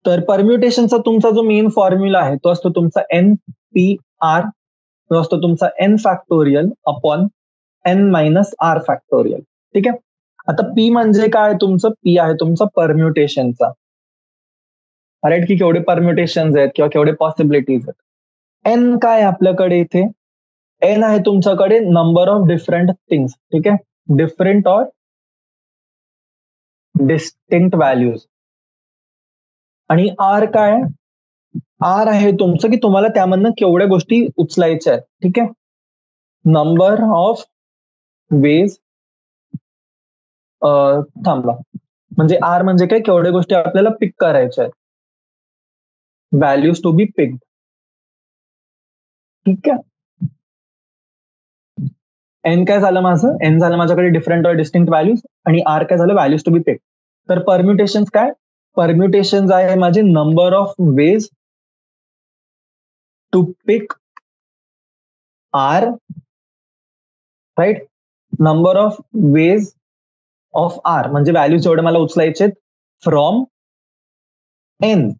तर परम्युटेशनचा तुमचा जो मेन फॉर्म्युला आहे तो असतो तुमचा NPR, जो असतो तुमचा N factorial upon N-R factorial. ठीक आहे, आता P म्हणजे काय? तुमचं P आहे तुमचा परम्युटेशनचा, राईट, की केवढे परम्युटेशन आहेत किंवा केवढे पॉसिबिलिटीज आहेत. N काय आपल्याकडे इथे? N आहे तुमच्याकडे नंबर ऑफ डिफरंट थिंग्स. ठीक आहे, डिफरंट और डिस्टिंक्ट व्हॅल्यूज. आणि R काय? R आहे तुमचं की तुम्हाला त्यामधनं केवढ्या गोष्टी उचलायच्या आहेत. ठीक आहे, नंबर ऑफ वेज. थांबा, म्हणजे R म्हणजे काय? केवढ्या गोष्टी आपल्याला पिक करायच्या आहेत, व्हॅल्यूज टू बी पिक्ड. ठीक आहे, N काय झालं माझं? N झालं माझ्याकडे डिफरंट और डिस्टिंक्ट व्हॅल्यूज आणि R काय झालं? Values to be picked. तर परम्युटेशन काय? परम्युटेशन आहे माझे number of ways to pick R, right. Number of ways of R म्हणजे व्हॅल्यूज जेवढे मला उचलायचे फ्रॉम N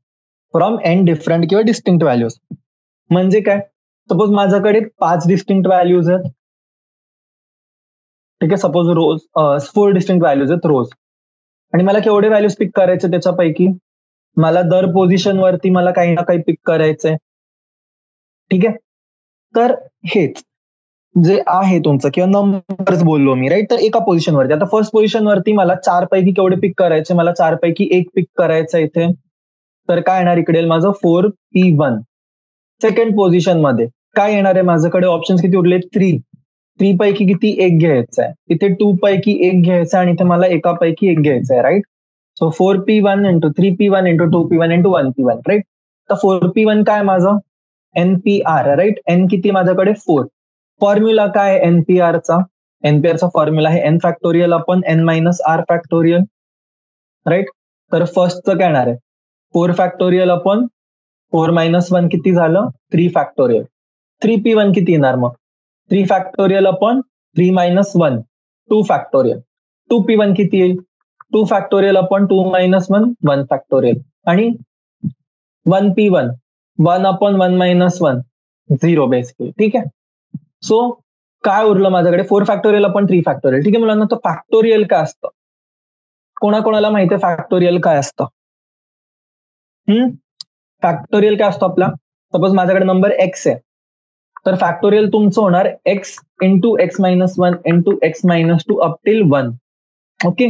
डिफरंट किंवा डिस्टिंक्ट व्हॅल्यूज. म्हणजे काय? सपोज माझ्याकडे 5 डिस्टिंक्ट व्हॅल्यूज आहेत, ठीक आहे. सपोज रोज 4 डिस्टिंक्ट व्हॅल्यूज आहेत रोज, आणि मला केवढे व्हॅल्यूज पिक करायचे त्याच्यापैकी, मला दर पोझिशन वरती मला काही ना काही पिक करायचंय. ठीक आहे. तर हेच जे आहे तुमचं, किंवा नंबर्स बोललो मी, राईट. तर एका पोझिशन वरती, आता फर्स्ट पोझिशन वरती मला 4 पैकी केवढे पिक करायचे, मला 4 पैकी 1 पिक करायचं इथे. तर काय येणार इकडे माझं 4p1. सेकंड पोझिशन मध्ये काय येणार आहे माझ्याकडे, ऑप्शन किती उरले 3. 3 पैकी किती 1 घ्यायचा आहे, इथे 2 पैकी 1 घ्यायचा आहे, आणि इथे मला एकापैकी 1 घ्यायचा आहे, right. So 4p1 into 3p1 into 2p1 into 1p1, right. तर 4p1 काय माझं एनपीआर, राईट. एन किती माझ्याकडे 4. फॉर्म्युला काय एनपीआरचा, एनपीआरचा फॉर्म्युला आहे n factorial upon n minus r factorial, right. तर फर्स्टचं काय येणार आहे 4 फॅक्टोरियल अपॉन 4 मायनस 1 किती झालं 3 फॅक्टोरियल. 3p1 किती येणार मग 3 factorial upon 3 minus 1 2 factorial. 2p1 किती येईल 2 फॅक्टोरियल अपॉन 2 मायनस 1 1 फॅक्टोरियल. आणि 1p1 1 अपॉन 1 मायनस 1 0 बेसिकली. ठीक आहे. सो काय उरलं माझ्याकडे 4 फॅक्टोरियल अपॉन 3 फॅक्टोरियल. ठीक आहे मुलांना. तर फॅक्टोरियल काय असतं, कोणाकोणाला माहिती आहे फॅक्टोरियल काय असतं. फॅक्टोरियल काय असतो आपला, सपोज माझ्याकडे नंबर एक्स आहे, तर फॅक्टोरियल तुमचं होणार x into x minus 1 into x minus 2 up till 1. Okay.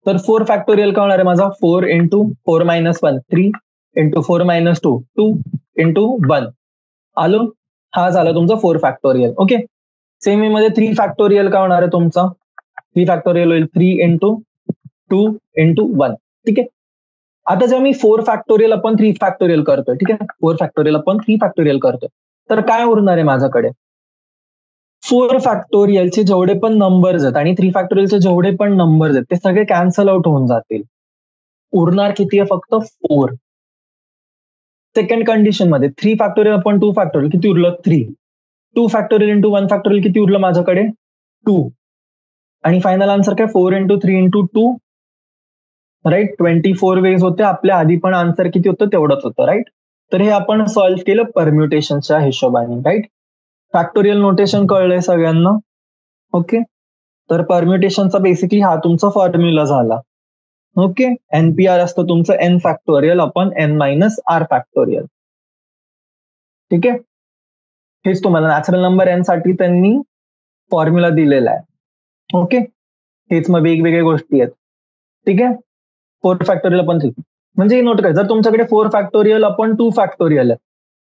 तर 4 फॅक्टोरियल काय होणार आहे माझा 4 into 4 minus 1 3 into 4 minus 2 2 into 1. आलो. हा झाला तुमचा 4 फॅक्टोरियल. ओके. सेम मध्ये 3 फॅक्टोरियल काय होणार आहे तुमचा 3 फॅक्टोरियल होईल 3 इंटू 2 इंटू 1. ठीक आहे. आता जेव्हा मी 4 फॅक्टोरियल अपॉन 3 फॅक्टोरियल करतोय, ठीक आहे, 4 फॅक्टोरियल अपॉन 3 फॅक्टोरियल करतोय, तर काय उरणार आहे माझ्याकडे 4 फॅक्टोरियलचे जेवढे पण नंबर्स आहेत आणि 3 फॅक्टोरियलचे जेवढे पण नंबर्स आहेत ते सगळे कॅन्सल आउट होऊन जातील. उरणार किती आहे फक्त 4. सेकंड कंडिशन मध्ये 3 फॅक्टोरियल अपॉन 2 फॅक्टोरियल किती उरलं 3. 2 फॅक्टोरियल इंटू 1 फॅक्टोरियल किती उरलं माझ्याकडे 2. आणि फायनल आन्सर काय 4 इंटू 3 इंटू 2, राईट. 24 वेज होते. आपल्या आधी पण आन्सर किती होतं तेवढंच होतं, राईट. तर हे आपण सॉल्व्ह केलं परम्युटेशनच्या हिशोबाने, राईट. फॅक्टोरियल नोटेशन कळलंय सगळ्यांना. ओके. तर परम्युटेशनचा बेसिकली हा तुमचा फॉर्म्युला झाला. ओके. एनपीआर असतं तुमचं n factorial upon n minus r factorial. ठीक आहे. हेच तुम्हाला नॅचरल नंबर एन साठी त्यांनी फॉर्म्युला दिलेला आहे. ओके. हेच मग वेगवेगळ्या गोष्टी आहेत. ठीक आहे. 4 फॅक्टोरियल अपॉन 3 म्हणजे नोट काय, जर तुमच्याकडे 4 फॅक्टोरियल अपॉन 2 फॅक्टोरियल आहे,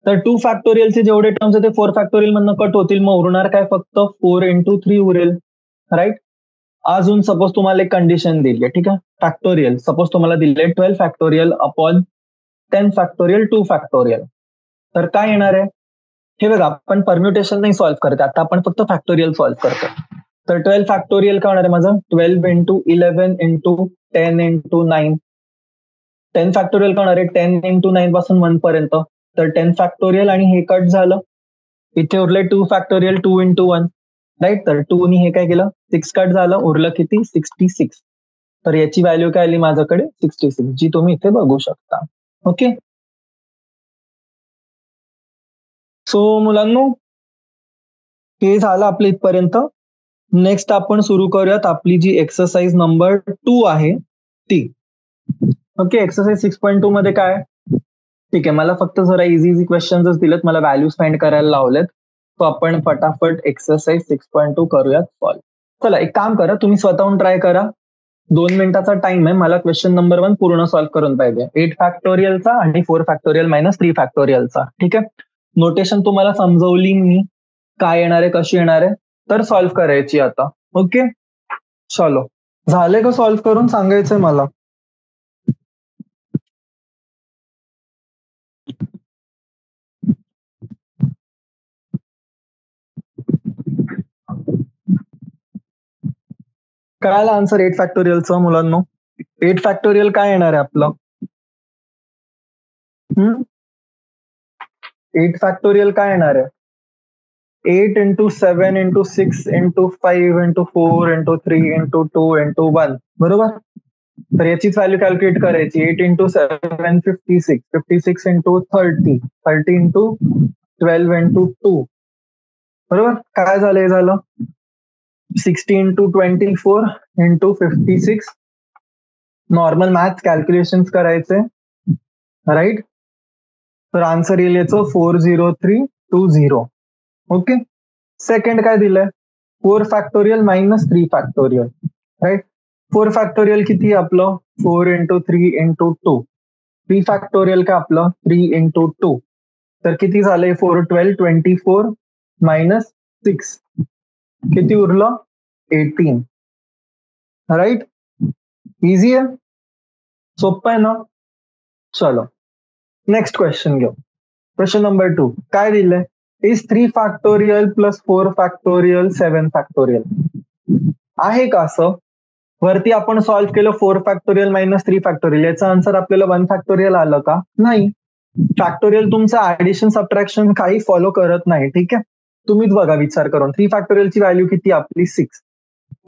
तर 2 फॅक्टोरियलचे जेवढे टर्म्स आहेत ते 4 फॅक्टोरियल मधनं कट होतील, मग उरणार काय फक्त 4 इंटू 3 उरेल, राईट. अजून सपोज तुम्हाला एक कंडिशन दिली आहे, ठीक आहे, फॅक्टोरियल सपोज तुम्हाला दिले 12 फॅक्टोरियल अपॉन 10 फॅक्टोरियल 2 फॅक्टोरियल, तर काय येणार आहे हे बघा. आपण परम्युटेशन नाही सॉल्व्ह करत, आता आपण फक्त फॅक्टोरियल सॉल्व्ह करतो. तर 12 फॅक्टोरियल काय होणार आहे माझं 12 इंटू 11 इंटू 10 इंटू 9. 10 फॅक्टोरियल काय होणार आहे 10 इंटू 9 पासून 1 पर्यंत, तर 10 फॅक्टोरियल आणि हे कट झालं. इथे उरले 2 फॅक्टोरियल 2 इंटू 1, राईट. तर 2 नी हे काय केलं 6 कट झालं, उरलं किती 66. तर याची व्हॅल्यू काय आली माझ्याकडे 66, जी तुम्ही इथे बघू शकता. ओके. सो मुलांनो हे झालं आपल्या इथपर्यंत. नेक्स्ट आपण सुरू करूयात आपली जी एक्सरसाइज नंबर 2 आहे ती. ओके. एक्सरसाइज 6.2 मध्ये काय, ठीक आहे, मला फक्त जरा इझी क्वेश्चन्स दिलेत, मला व्हॅल्यूज फाइंड करायला लावलेत. तो आपण फटाफट एक्सरसाइज 6.2 करूयात सॉल्व्ह. चला एक काम करा, तुम्ही स्वतःहून ट्राय करा. 2 मिनिटाचा टाइम आहे, मला क्वेश्चन नंबर 1 पूर्ण सॉल्व्ह करून पाहिजे. 8 फॅक्टोरियलचा आणि 4 फॅक्टोरियल मायनस 3 फॅक्टोरियलचा. ठीक आहे. नोटेशन तुम्हाला समजवली मी, काय येणार आहे कशी येणार आहे, तर सॉल्व्ह करायची आता. ओके. चलो झाले का सॉल्व्ह करून सांगायचंय मला. कळालं आन्सर 8 फॅक्टोरियलचं मुलांनो. 8 फॅक्टोरियल काय येणार आहे आपलं 8 फॅक्टोरियल काय येणार आहे 8 into 7 into 6 into 5 into 4 into 3 into 2 into 1, बरोबर. तर याचीच व्हॅल्यू कॅल्क्युलेट करायची. 8 इंटू 7 56, 56 इंटू 30, 30 इंटू 12 इंटू 2, बरोबर. काय झालं हे झालं 60 into 24 into 56. Normal maths calculation करायचे, राईट. तर आन्सर येईल याचं 40320. ओके. सेकंड काय दिलंय, 4 factorial minus 3 factorial, right. 4 factorial किती आपलं, 4 इंटू 3 इंटू 2. 3 फॅक्टोरियल काय आपलं 3 इंटू 2. तर किती झालंय, 4 12 24 मायनस 6 किती उरलं, 18. राईट. इझी आहे, सोपं आहे ना. चलो नेक्स्ट क्वेश्चन घेऊ. क्वेश्चन नंबर 2 काय दिलंय, is 3 factorial plus 4 factorial 7 factorial. आहे का असं. वरती आपण सॉल्व्ह केलं 4 फॅक्टोरियल मायनस 3 फॅक्टोरियल, याचा आन्सर आपल्याला 1 फॅक्टोरियल आलं का, नाही. फॅक्टोरियल तुमचं ऍडिशन सबट्रॅक्शन काही फॉलो करत नाही, ठीक आहे. तुम्हीच बघा विचार करून, 3 फॅक्टोरियलची व्हॅल्यू किती आपली 6.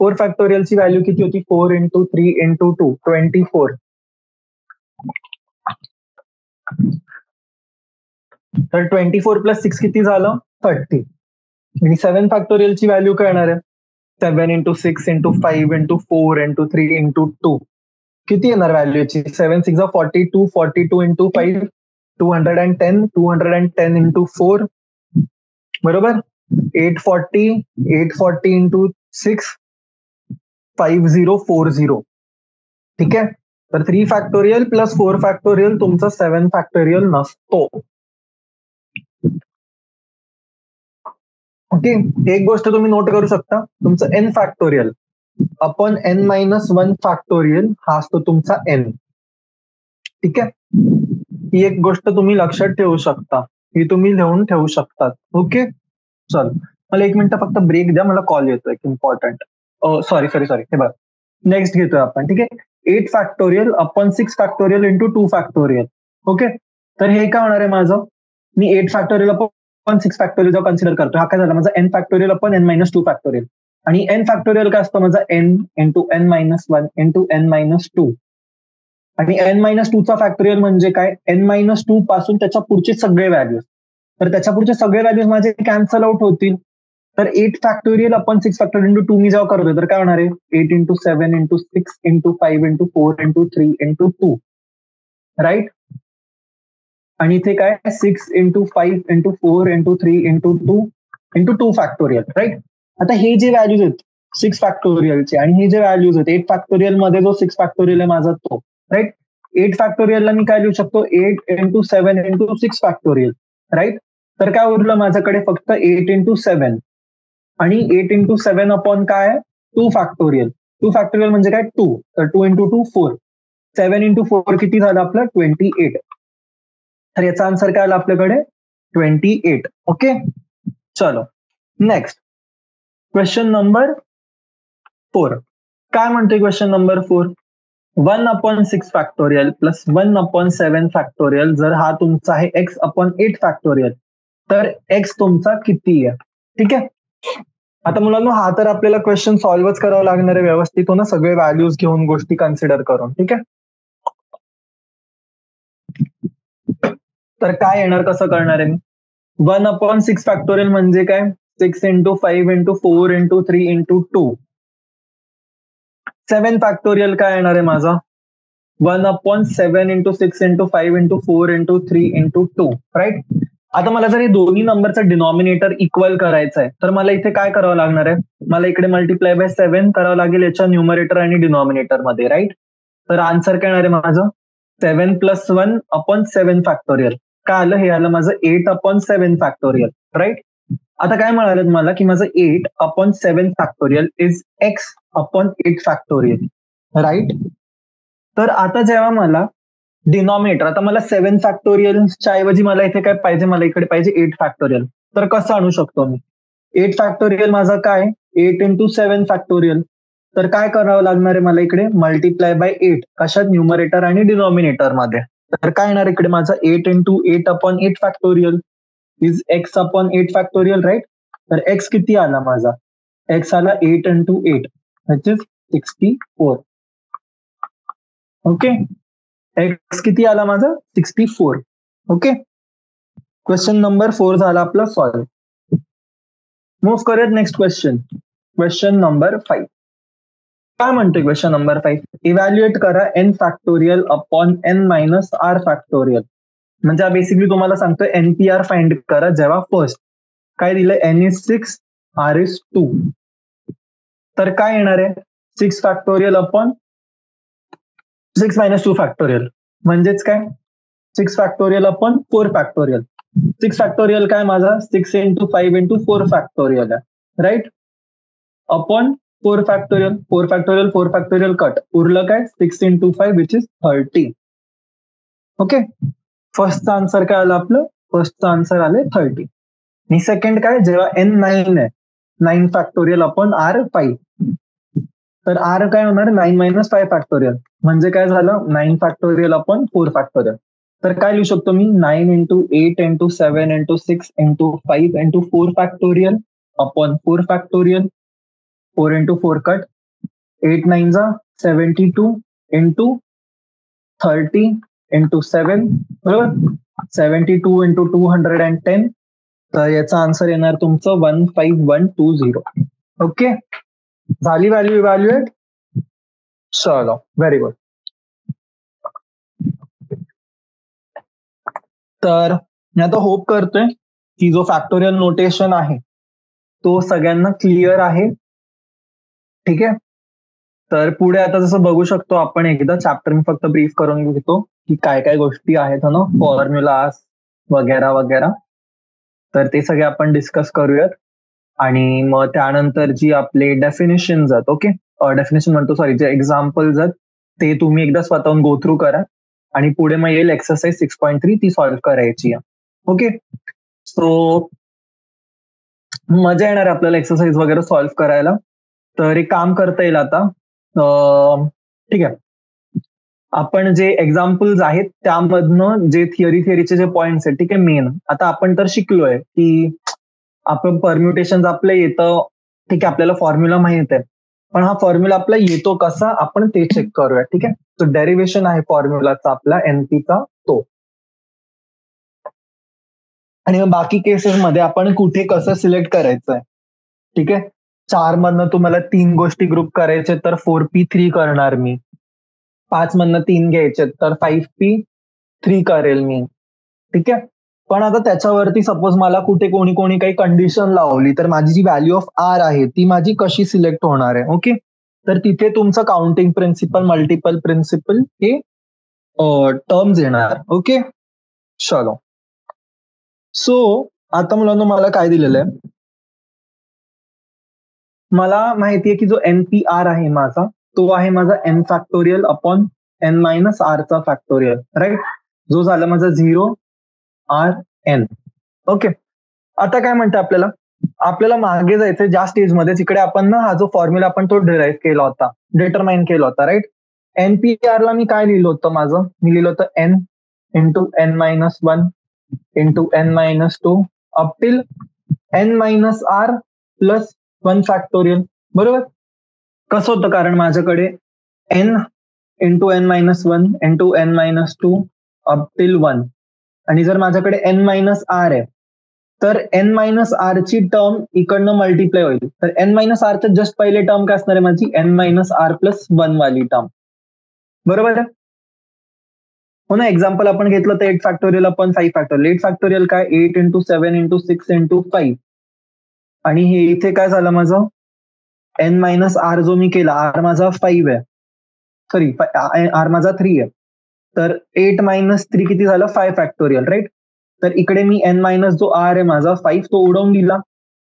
4 फॅक्टोरियलची व्हॅल्यू किती होती, 4 इंटू 3 इंटू 2 24. तर 24 प्लस 6 किती झालं, 30. आणि 7 फॅक्टोरियलची व्हॅल्यू काय येणार आहे, 7 into 6 into 5 into 4 into 3 into 2. किती येणार व्हॅल्यूची, 7 6 42, 42 इंटू 5 210, 210 इंटू 4 बरोबर, 840, 840 इंटू 6 5040. ठीक आहे. तर 3 फॅक्टोरियल प्लस 4 फॅक्टोरियल तुमचा 7 फॅक्टोरियल नसतो. ओके. एक गोष्ट तुम्ही नोट करू शकता, तुमचं n factorial upon n minus 1 factorial हा असतो तुमचा एन. ठीक आहे. ही एक गोष्ट तुम्ही लक्षात ठेवू शकता, ही तुम्ही लिहून ठेवू शकतात. ओके. चल मला 1 मिनिट फक्त ब्रेक द्या, मला कॉल येतोय इम्पॉर्टंट. सॉरी हे बघ, नेक्स्ट घेतोय आपण. ठीक आहे. 8 factorial upon 6 factorial into 2 factorial. Okay. तर हे काय होणार आहे माझं, मी 8 फॅक्टोरियल अपॉन 6 फॅक्टोरियल जेव्हा कन्सिडर करतो, हा काय झाला माझा n factorial upon n minus 2 factorial. आणि एन फॅक्टोरियल काय असतं माझा, n into n minus 1 into n minus 2. आणि एन मायनस 2 चा फॅक्टोरियल म्हणजे काय, एन मायनस 2 पासून त्याच्या पुढचे सगळे व्हॅल्यूज. तर त्याच्या पुढचे सगळे व्हॅल्यूज माझे कॅन्सल आउट होतील. तर 8 फॅक्टोरियल अपॉन 6 फॅक्टोरियल इंटू 2 मी जेव्हा करतोय, तर काय होणार आहे, 8 into 7 into 6 into 5 into 4 into 3 into 2. Right. आणि इथे काय 6 into 5 into 4 into 3 into 2 into 2 factorial. Right. आता हे जे व्हॅल्यूज आहेत 6 फॅक्टोरियलचे आणि हे जे व्हॅल्यूज आहेत 8 फॅक्टोरियल मध्ये जो 6 फॅक्टोरियल आहे माझा तो, राईट. 8 फॅक्टोरियलला मी काय लिहू शकतो, 8 इंटू 7 इंटू 6 फॅक्टोरियल. राईट. तर काय उरलं माझ्याकडे फक्त 8 इंटू 7 आणि 8 इंटू 7 अपॉन काय 2 फॅक्टोरियल. 2 फॅक्टोरियल म्हणजे काय 2, तर 2 इंटू 2 4. 7 इंटू 4 किती झालं आपलं 28. तर याचा आन्सर काय आला आपल्याकडे 28. ओके. चलो नेक्स्ट क्वेश्चन नंबर 4. काय म्हणतोय question number 4, 1 upon 6 factorial plus 1 upon 7 factorial जर हा तुमचा आहे एक्स अपॉन 8 फॅक्टोरियल, तर एक्स तुमचा किती आहे. ठीक आहे. आता मुलांनो हा तर आपल्याला क्वेश्चन सॉल्व्हच करावं लागणार आहे व्यवस्थित, हो ना, सगळे व्हॅल्यूज घेऊन गोष्टी कन्सिडर करून. ठीक आहे. तर काय येणार, कसं करणार आहे मी, 1 अपॉन 6 फॅक्टोरियल म्हणजे काय 6 into 5 into 4 into 3 into 2. 7 factorial काय येणार आहे माझा 1 upon 7 into 6 into 5 into 4 into 3 into 2. Right. आता मला जर हे दोन्ही नंबरचा डिनॉमिनेटर इक्वल करायचं आहे, तर मला इथे काय करावं लागणार आहे, मला इकडे मल्टिप्लाय बाय 7 करावं लागेल याच्या न्यूमरेटर आणि डिनॉमिनेटर मध्ये. राईट. तर आन्सर काय येणार आहे माझं 7 प्लस 1 अपॉन 7 फॅक्टोरियल. काय आलं, हे आलं माझं 8 अपॉन 7 फॅक्टोरियल. राईट. आता काय म्हणाले मला की माझं 8 upon 7 factorial is x upon 8 factorial. Right. तर आता जेव्हा मला डिनॉमिनेटर, आता मला 7 फॅक्टोरियलच्या ऐवजी मला इथे काय पाहिजे, मला इकडे पाहिजे 8 फॅक्टोरियल. तर कसं आणू शकतो मी 8 फॅक्टोरियल माझा काय 8 इंटू 7 फॅक्टोरियल. तर काय करावं लागणार आहे मला इकडे मल्टिप्लाय बाय 8 कशात न्यूमरेटर आणि डिनॉमिनेटर मध्ये. तर काय येणार इकडे माझा 8 into 8 upon 8 factorial is x upon 8 factorial. Right. तर एक्स किती आला माझा, एक्स आला 8 into 8 which is 64. Okay. X किती आला माझा 64. ओके. क्वेश्चन नंबर 4 झाला आपला सॉल्व्ह. मूव्ह करूयात नेक्स्ट क्वेश्चन. Question number 5. काय म्हणतोय क्वेश्चन नंबर 5? इव्हॅल्युएट करा n factorial upon n minus r factorial. म्हणजे बेसिकली तुम्हाला सांगतोय NPR फाइंड करा जेव्हा फर्स्ट काय दिलंय n is 6 r is 2. तर काय येणार आहे 6 फॅक्टोरियल अपॉन 6 मायनस 2 फॅक्टोरियल म्हणजेच काय 6 फॅक्टोरियल अपॉन 4 फॅक्टोरियल. 6 फॅक्टोरियल काय माझा 6 इंटू 5 इंटू 4 फॅक्टोरियल आहे right upon 4 factorial 4 factorial cut उरलं काय 6 इंटू 5 विच इज 30. ओके फर्स्टचा आन्सर काय आलं आपलं फर्स्टचा आन्सर आले 30. आणि सेकंड काय जेव्हा n 9 आहे 9 फॅक्टोरियल अपॉन r 5 तर r काय होणार 9 मायनस 5 फॅक्टोरियल म्हणजे काय झालं 9 फॅक्टोरियल अपॉन 4 फॅक्टोरियल. तर काय लिहू शकतो मी 9 into 8 into 7 into 6 into 5 into 4 factorial upon 4 factorial 4 into 4 cut 8 9 जा 72 इंटू 30 इंटू 7 बरोबर 72 इंटू 210 तर याचा आन्सर येणार तुमचं 15120. ओके झाली व्हॅल्यू इव्हॅल्युएट चलो व्हेरी गुड. तर मी आता होप करतोय की जो फॅक्टोरियल नोटेशन आहे तो सगळ्यांना क्लिअर आहे. ठीक आहे तर पुढे आता जसं बघू शकतो आपण एकदा चॅप्टर मी फक्त ब्रीफ करून घेतो की काय काय गोष्टी आहेत ना फॉर्म्युलास वगैरा वगैरा तर ते सगळे आपण डिस्कस करूयात. आणि मग त्यानंतर जी आपले डेफिनेशन्स आहेत ओके डेफिनेशन म्हणतो सॉरी जे एक्झाम्पल्स आहेत ते तुम्ही एकदा स्वतःहून गो थ्रू करा आणि पुढे मग येईल एक्सरसाइज 6.3 ती सॉल्व्ह करायची आहे. ओके सो मजा येणार आहे आपल्याला एक्सरसाइज वगैरे सॉल्व्ह करायला. तर एक काम करता येईल आता ठीक आहे आपण जे एक्झाम्पल्स आहेत त्यामधनं जे थिअरीचे जे पॉइंट्स आहेत ठीक आहे मेन आता आपण तर शिकलोय की आपण परम्युटेशन आपलं येतं ठीक आहे आपल्याला फॉर्म्युला माहित आहे पण हा फॉर्म्युला आपला येतो कसा आपण ते चेक करूया. ठीक आहे तो डेरिव्हेशन आहे फॉर्म्युलाचा आपला एनपीचा तो. आणि मग बाकी केसेस मध्ये आपण कुठे कसं सिलेक्ट करायचं आहे. ठीक आहे 4 मधनं तुम्हाला 3 गोष्टी ग्रुप करायचे तर 4p3 करणार मी 5 मधनं 3 घ्यायचे तर 5p3 करेल मी. ठीक आहे पण आता त्याच्यावरती सपोज मला कुठे कोणी काही कंडिशन लावली तर माझी जी व्हॅल्यू ऑफ आर आहे ती माझी कशी सिलेक्ट होणार आहे. ओके तर तिथे तुमचं काउंटिंग प्रिन्सिपल मल्टिपल प्रिन्सिपल हे टर्म्स येणार. ओके चलो सो आता मुलांना मला काय दिलेलं आहे मला माहितीये की जो NPR आहे माझा तो आहे माझा n factorial upon n minus r चा फॅक्टोरियल राईट जो झाला माझा 0 r n. ओके आता काय म्हणतं आपल्याला मागे जायचंय ज्या स्टेजमध्ये तिकडे आपण ना हा जो फॉर्म्युला आपण तो डिराईव्ह केला होता डिटरमाइन केला होता राईट. NPR ला मी काय लिहिलं होतं माझं मी लिहिलं होतं n into n minus 1 into n minus 2 up till n minus r plus 1 factorial बरोबर. कसं होतं कारण माझ्याकडे n into n minus 1 into n minus 2 up till 1 आणि जर माझ्याकडे n मायनस r आहे तर n मायनस r ची टर्म इकडनं मल्टिप्लाय होईल तर n मायनस r च्या जस्ट पहिले टर्म काय असणार आहे माझी n मायनस r प्लस 1 वाली टर्म बरोबर आहे. हो ना एक्झाम्पल आपण घेतलं तर 8 फॅक्टोरियल आपण 5 फॅक्टोरियल 8 फॅक्टोरियल काय 8 इंटू 7 इंटू 6 इंटू 5 आणि हे इथे काय झालं माझं n मायनस r जो मी केला r माझा 5 आहे सॉरी r माझा 3 आहे तर 8 मायनस 3 किती झालं 5 फॅक्टोरियल राईट. तर इकडे मी n मायनस जो r आहे माझा 5 तो उडवून दिला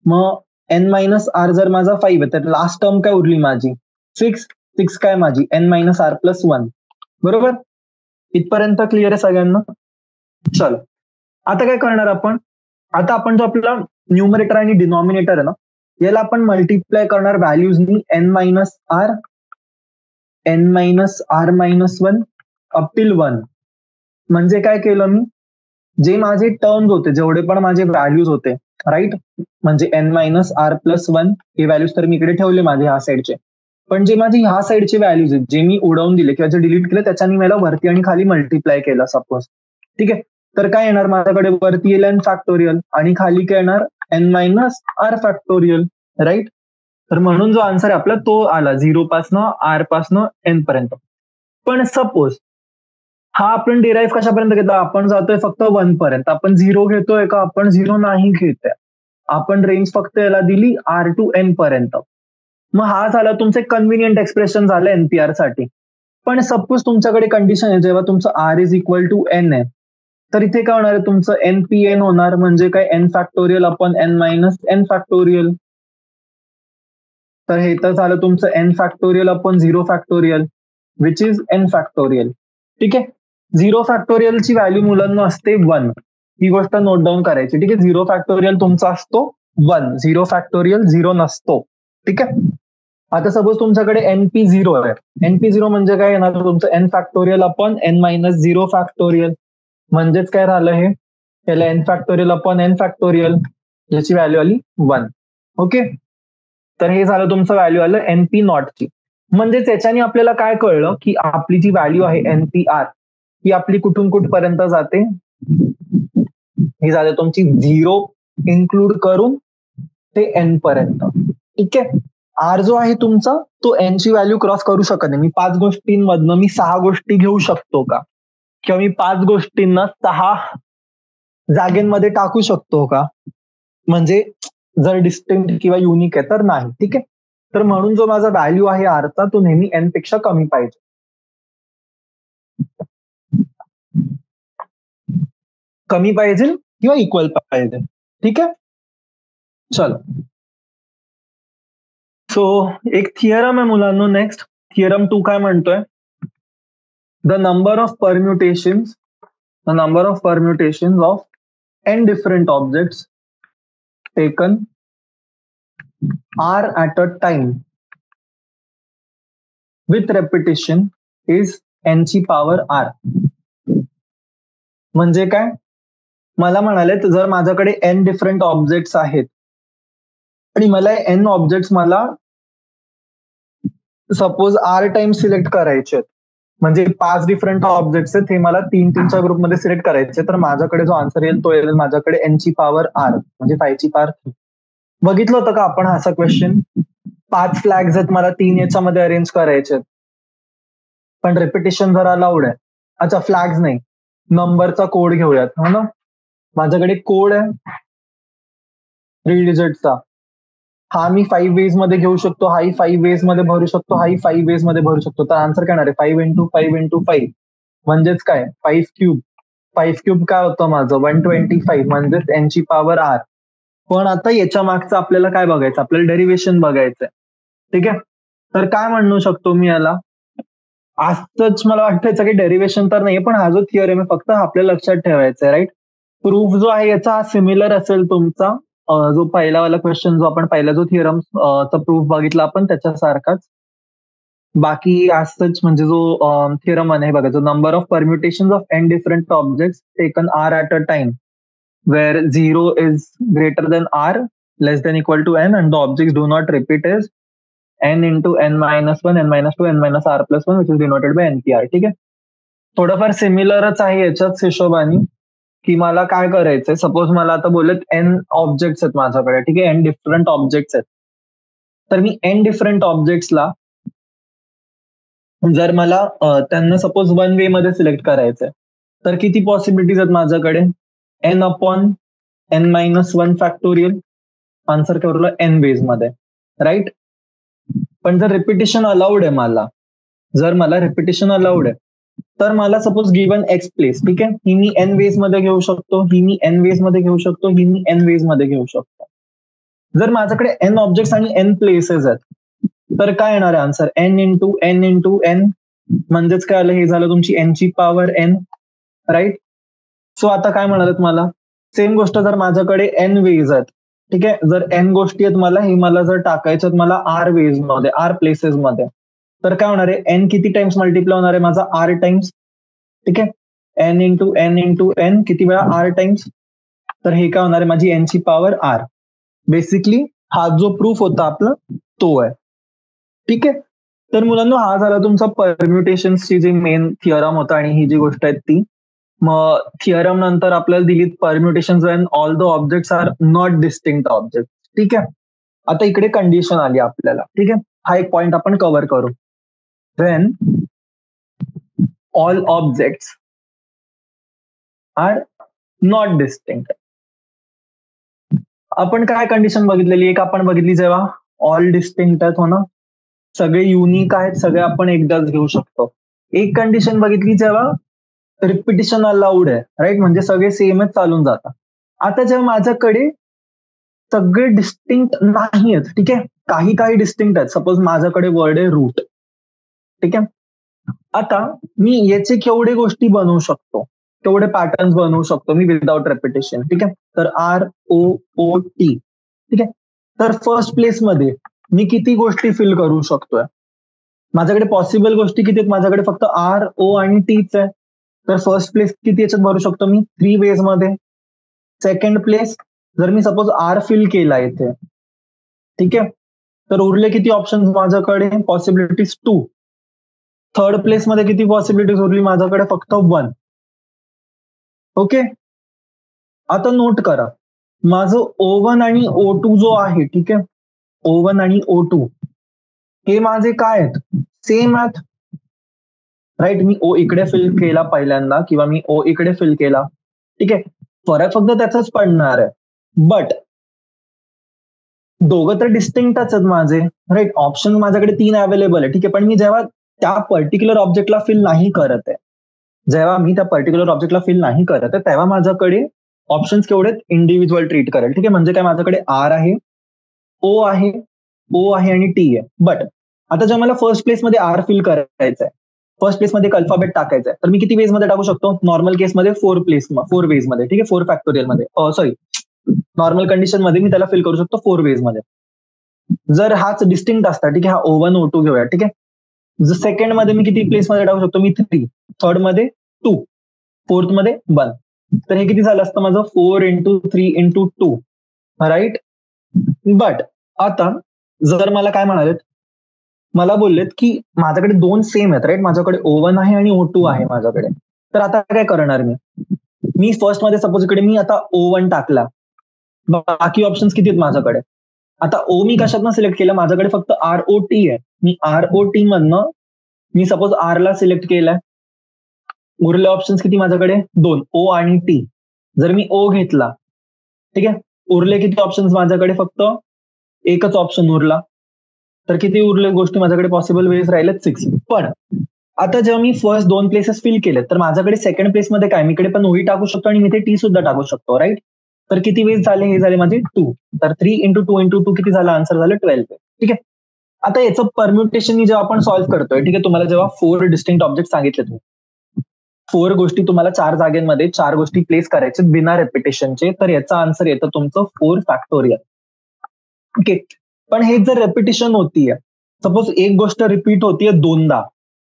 मग n मायनस r जर माझा 5 आहे तर लास्ट टर्म काय उरली माझी 6 काय माझी n मायनस r प्लस 1 बरोबर. इथपर्यंत क्लिअर आहे सगळ्यांना. चल आता काय करणार आपण आता आपण जो आपला न्यूमरेटर आणि डिनॉमिनेटर आहे ना याला आपण मल्टिप्लाय करणार व्हॅल्यूजनी n minus r minus 1 up till 1 म्हणजे काय केलं मी जे माझे टर्म्स होते जेवढे पण माझे व्हॅल्यूज होते राईट म्हणजे n मायनस r प्लस 1 हे व्हॅल्यूज तर मी इकडे ठेवले माझे ह्या साईडचे पण जे माझे ह्या साईडचे व्हॅल्यूज आहेत जे मी उडवून दिले किंवा जे डिलीट केले त्याच्यानी मला वरती आणि खाली मल्टिप्लाय केलं सपोज. ठीक आहे तर काय येणार माझ्याकडे वरती येईल n फॅक्टोरियल आणि खाली काय येणार n minus r factorial right. तर म्हणून जो आन्सर आहे आपला तो आला 0 पासनं R पासनं N पर्यंत. पण सपोज हा आपण डिराईव्ह कशापर्यंत घेतो, आपण जातोय फक्त 1 पर्यंत, आपण 0 घेतोय का, आपण 0 नाही घेतोय, आपण रेंज फक्त याला दिली R to N पर्यंत. मग हा झाला तुमचं कन्व्हिनियंट एक्सप्रेशन झालं एनपीआर साठी. पण सपोज तुमच्याकडे कंडिशन आहे जेव्हा तुमचं R is equal to N आहे, तर इथे काय होणार आहे तुमचं NPN होणार, म्हणजे काय N factorial upon N minus N factorial. तर हे तर झालं तुमचं N factorial upon 0 factorial which is N factorial. ठीक आहे, 0 फॅक्टोरियलची व्हॅल्यू मुलांना असते 1, ही गोष्ट नोट डाऊन करायची. ठीक आहे, 0 फॅक्टोरियल तुमचा असतो 1, 0 फॅक्टोरियल 0 नसतो. ठीक आहे, आता सपोज तुमच्याकडे NP0 आहे, NP0 म्हणजे काय येणार तुमचं N factorial upon N minus 0 factorial, म्हणजेच काय राहिलं हे, त्याला N factorial upon N factorial, ज्याची व्हॅल्यू आली 1. ओके, तर हे झालं तुमचं व्हॅल्यू आलं NP नॉटची. म्हणजे त्याच्याने आपल्याला काय कळलं की आपली जी व्हॅल्यू आहे NPR ही आपली कुठून कुठपर्यंत जाते, ही झाली तुमची 0 इन्क्लूड करून ते N पर्यंत. ठीक आहे, R जो आहे तुमचा तो N ची व्हॅल्यू क्रॉस करू शकत नाही. मी 5 गोष्टींमधनं मी 6 गोष्टी घेऊ शकतो का, किंवा मी 5 गोष्टींना 6 जागेमध्ये टाकू शकतो का, म्हणजे जर डिस्टिंक्ट किंवा युनिक आहे तर नाही. ठीक आहे, तर म्हणून जो माझा व्हॅल्यू आहे आरचा तो नेहमी N पेक्षा कमी पाहिजे. कमी पाहिजे किंवा इक्वल पाहिजे. ठीक आहे, चलो. सो एक थिअरम आहे मुलांनो, नेक्स्ट थिअरम 2 काय म्हणतोय, the number of permutation of N different objects taken R at a time with repetition is N ची पॉवर R. म्हणजे काय, मला म्हणाले जर माझ्याकडे N डिफरंट ऑब्जेक्ट्स आहेत आणि मला N ऑब्जेक्ट्स मला सपोज R टाइम सिलेक्ट करायचे, म्हणजे 5 डिफरंट ऑब्जेक्ट्स आहेत, हे मला 3-3च्या ग्रुपमध्ये सिलेक्ट करायचे, तर माझ्याकडे जो आन्सर येईल तो येईल माझ्याकडे N ची पॉवर R म्हणजे 5 ची पॉवर 3. बघितलं होतं का आपण असा क्वेश्चन, 5 फ्लॅग्स आहेत मला 3 याच्यामध्ये अरेंज करायचे, पण रिपिटेशन जर अलाउड आहे. अच्छा, फ्लॅग्स नाही, नंबरचा कोड घेऊयात. हो ना, माझ्याकडे कोड आहे 3 डिजिटचा, हा मी 5 वेज मध्ये घेऊ शकतो, हाही 5 वेज मध्ये भरू शकतो, हाही 5 वेज मध्ये भरू शकतो. तर आन्सर काय येणार आहे 5 इंटू 5 इंटू 5, म्हणजेच काय 5 क्यूब. 5 क्यूब काय होतं माझं 125, म्हणजेच N ची पॉवर R. पण आता याच्या मागचं आपल्याला काय बघायचं, आपल्याला डेरिव्हेशन बघायचंय. ठीक आहे, तर काय म्हणू शकतो मी याला, आजच मला वाटतं याचं काही डेरिव्हेशन तर नाही, पण हा जो थिअरम आहे फक्त आपल्याला लक्षात ठेवायचा आहे. राईट, प्रूफ जो आहे याचा हा सिमिलर असेल तुमचा जो पहिलावाला क्वेश्चन जो आपण पहिला जो थिअरम चा प्रूफ बघितला आपण त्याच्यासारखाच. बाकी आजच म्हणजे जो थिअरम आहे बघा, जो number of permutation of N different objects taken R at a time where 0 is greater than R, less than equal to N, and the objects do not repeat is N into N minus 1, N minus 2, N minus R plus 1, which is denoted by NPR. ठीक आहे, थोडंफार सिमिलरच आहे याच्याच हिशोबाने, की मला काय करायचंय, suppose मला आता बोलत N ऑब्जेक्ट्स आहेत माझ्याकडे. ठीक आहे, N डिफरंट ऑब्जेक्ट्स आहेत, तर मी N डिफरंट ऑब्जेक्ट्सला जर मला त्यांना सपोज 1 वे मध्ये सिलेक्ट करायचंय, तर किती पॉसिबिलिटीज आहेत माझ्याकडे, N upon N minus 1 factorial, answer काय उरलं N वेज मध्ये. राईट, पण जर रिपिटेशन अलाउड आहे मला, जर मला रिपिटेशन अलाउड आहे, तर मला सपोज गिवन एक्स प्लेस, ठीक आहे, ही मी N वेज मध्ये घेऊ शकतो, ही मी N वेज मध्ये घेऊ शकतो, ही मी N वेज मध्ये घेऊ शकतो. जर माझ्याकडे N ऑब्जेक्ट्स आणि N प्लेसेस आहेत, तर काय येणार आहे answer N into N into N, म्हणजेच काय आलं, हे झालं तुमची N ची पॉवर N. राईट, सो आता काय म्हणालात मला, सेम गोष्ट जर माझ्याकडे N वेज आहेत, ठीक आहे, जर N गोष्टी आहेत मला, हे मला जर टाकायचं मला R वेज मध्ये, R प्लेसेस मध्ये, तर काय होणार आहे N किती टाइम्स मल्टिप्लाय होणार आहे माझा R टाइम्स. ठीक आहे, N into N into N किती वेळा R टाइम्स, तर हे काय होणार आहे माझी N ची पॉवर R. बेसिकली हा जो प्रूफ होता आपला तो आहे. ठीक आहे, तर मुलांना हा झाला तुमचा परम्युटेशनची जी मेन थिअरम होता आणि ही जी गोष्ट आहे ती. मग थिअरम नंतर आपल्याला दिली permutation when all the objects are not distinct object. ठीक आहे, आता इकडे कंडिशन आली आपल्याला, ठीक आहे. हा एक पॉइंट आपण कव्हर करू. When all objects are not distinct. आपण काय कंडिशन बघितलेली, एक आपण बघितली जेव्हा ऑल डिस्टिंक्ट आहेत, हो ना, सगळे युनिक आहेत, सगळे आपण एकदाच घेऊ शकतो. एक कंडिशन बघितली जेव्हा रिपिटिशन अलाउड आहे, राईट, म्हणजे सगळे सेमच चालून जातात. आता जेव्हा माझ्याकडे सगळे डिस्टिंक्ट नाही आहेत, ठीक आहे, काही काही डिस्टिंक्ट आहेत. सपोज माझ्याकडे वर्ड आहे रूट, ठीक आहे. आता मी याचे केवढे गोष्टी बनवू शकतो, केवढे पॅटर्न्स बनवू शकतो मी विदाउट रेपिटेशन, ठीक आहे. तर ROOT, ठीक आहे. तर फर्स्ट प्लेस मध्ये मी किती गोष्टी फिल करू शकतोय? माझ्याकडे पॉसिबल गोष्टी किती आहेत? माझ्याकडे फक्त RO आणि Tच आहे. तर फर्स्ट प्लेस किती याच्यात भरू शकतो मी? 3 वेज मध्ये. सेकंड प्लेस जर मी सपोज R फिल केला इथे, ठीक आहे, तर उरले किती ऑप्शन माझ्याकडे? पॉसिबिलिटीज 2. थर्ड प्लेस मध्ये किती पॉसिबिलिटीज उरली माझ्याकडे? फक्त 1. ओके. आता नोट करा, माझं O1 आणि O2 जो आहे, ठीक आहे, O1 आणि O2 हे माझे काय आहेत? सेम आहेत, राईट. मी O इकडे फिल केला पहिल्यांदा किंवा मी O इकडे फिल केला, ठीक आहे. फरक फक्त त्याचाच पडणार आहे, बट दोघं तर डिस्टिंक्टच आहेत माझे, राईट. ऑप्शन माझ्याकडे 3 अवेलेबल आहे, ठीक आहे. पण मी जेव्हा त्या पर्टिक्युलर ऑब्जेक्टला फिल नाही करत आहे, जेव्हा मी त्या पर्टिक्युलर ऑब्जेक्टला फिल नाही करत आहे, तेव्हा माझ्याकडे ऑप्शन्स केवढे इंडिव्हिज्युअल ट्रीट करेल, ठीक आहे. म्हणजे काय, माझ्याकडे R आहे, O आहे, O आहे आणि T आहे. बट आता जेव्हा मला फर्स्ट प्लेसमध्ये R फिल करायचं आहे, फर्स्ट प्लेसमध्ये एक अल्फाबेट टाकायचा आहे, तर मी किती वेज मध्ये टाकू शकतो? नॉर्मल केसमध्ये 4 वेज मध्ये, ठीक आहे, 4 फॅक्टोरियल मध्ये, सॉरी, नॉर्मल कंडिशन मध्ये मी त्याला फिल करू शकतो 4 वेज मध्ये. जर हाच डिस्टिंक्ट असता, ठीक आहे, हा O1 O2 घेऊया, ठीक आहे. जर सेकंड मध्ये मी किती प्लेस मध्ये टाकू शकतो? मी 3, थर्ड मध्ये 2, फोर्थ मध्ये 1. तर हे किती झालं असतं माझं? 4 इंटू 3 इंटू 2, राईट. बट आता जर मला काय म्हणालेत, मला बोललेत की माझ्याकडे 2 सेम आहेत, राईट. माझ्याकडे O1 आहे आणि O2 आहे माझ्याकडे. तर आता काय करणार मी फर्स्ट मध्ये सपोज इकडे मी आता O1 टाकला, बाकी ऑप्शन्स किती आहेत माझ्याकडे? आता O मी कशातनं सिलेक्ट केलं? माझ्याकडे फक्त ROT आहे. मी ROT मधनं मी सपोज R ला सिलेक्ट केलंय, उरले ऑप्शन्स किती माझ्याकडे? 2, O आणि T. जर मी O घेतला, ठीक आहे, उरले किती ऑप्शन्स माझ्याकडे? फक्त एकच ऑप्शन उरला. तर किती उरले गोष्टी माझ्याकडे पॉसिबल वेज राहिलेत? 6. पण आता जेव्हा मी फर्स्ट 2 प्लेसेस फिल केले, तर माझ्याकडे सेकंड प्लेसमध्ये काय, मी इकडे पण OE टाकू शकतो आणि मी ते T सुद्धा टाकू शकतो, राईट. तर किती वेज झाले? हे झाले माझे 2. तर 3 इंटू 2 इंटू 2 किती झालं? आन्सर झालं 12, ठीक आहे. आता याचं परम्युटेशन जेव्हा आपण सॉल्व्ह करतोय, ठीक आहे, तुम्हाला जेव्हा 4 डिस्टिंक्ट ऑब्जेक्ट सांगितले, 4 गोष्टी तुम्हाला 4 जागेमध्ये 4 गोष्टी प्लेस करायचे बिना रेपिटेशनचे, तर याचा आन्सर येतं तुमचं 4 फॅक्टोरियल. ओके. पण हे जर रेपिटेशन होतीये, सपोज एक गोष्ट रिपीट होतीये 2दा,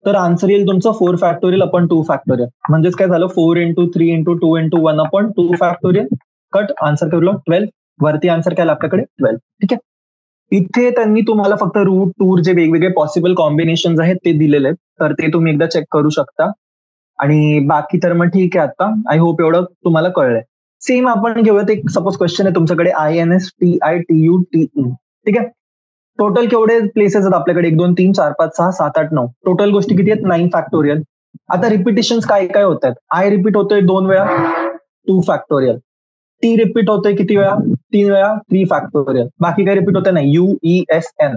तर आन्सर येईल तुमचं 4 फॅक्टोरियल अपॉन 2 फॅक्टोरियल. म्हणजेच काय झालं? 4 into 3 into 2 into 1 upon 2 factorial. Cut. Answer केलं 12. वरती आन्सर काय आपल्याकडे? 12, ठीक आहे. इथे त्यांनी तुम्हाला फक्त रूट टूर जे वेगवेगळे पॉसिबल कॉम्बिनेशन आहेत ते दिलेले आहेत, तर ते तुम्ही एकदा चेक करू शकता. आणि बाकी तर मग ठीक आहे. आता आय होप एवढं तुम्हाला कळलंय. सेम आपण घेऊयात, एक सपोज क्वेश्चन आहे तुमच्याकडे INSTITUTE, ठीक आहे. टोटल केवढे प्लेसेस आहेत आपल्याकडे? 1 2 3 4 5 6 7 8 9. टोटल गोष्टी किती आहेत? 9 फॅक्टोरियल. आता रिपिटेशन काय काय होत आहेत? I रिपीट होतोय 2 वेळा, 2 फॅक्टोरियल. T रिपीट होतोय किती वेळा? 3 वेळा, 3 फॅक्टोरियल. बाकी काय रिपीट होतंय? नाही, UESN.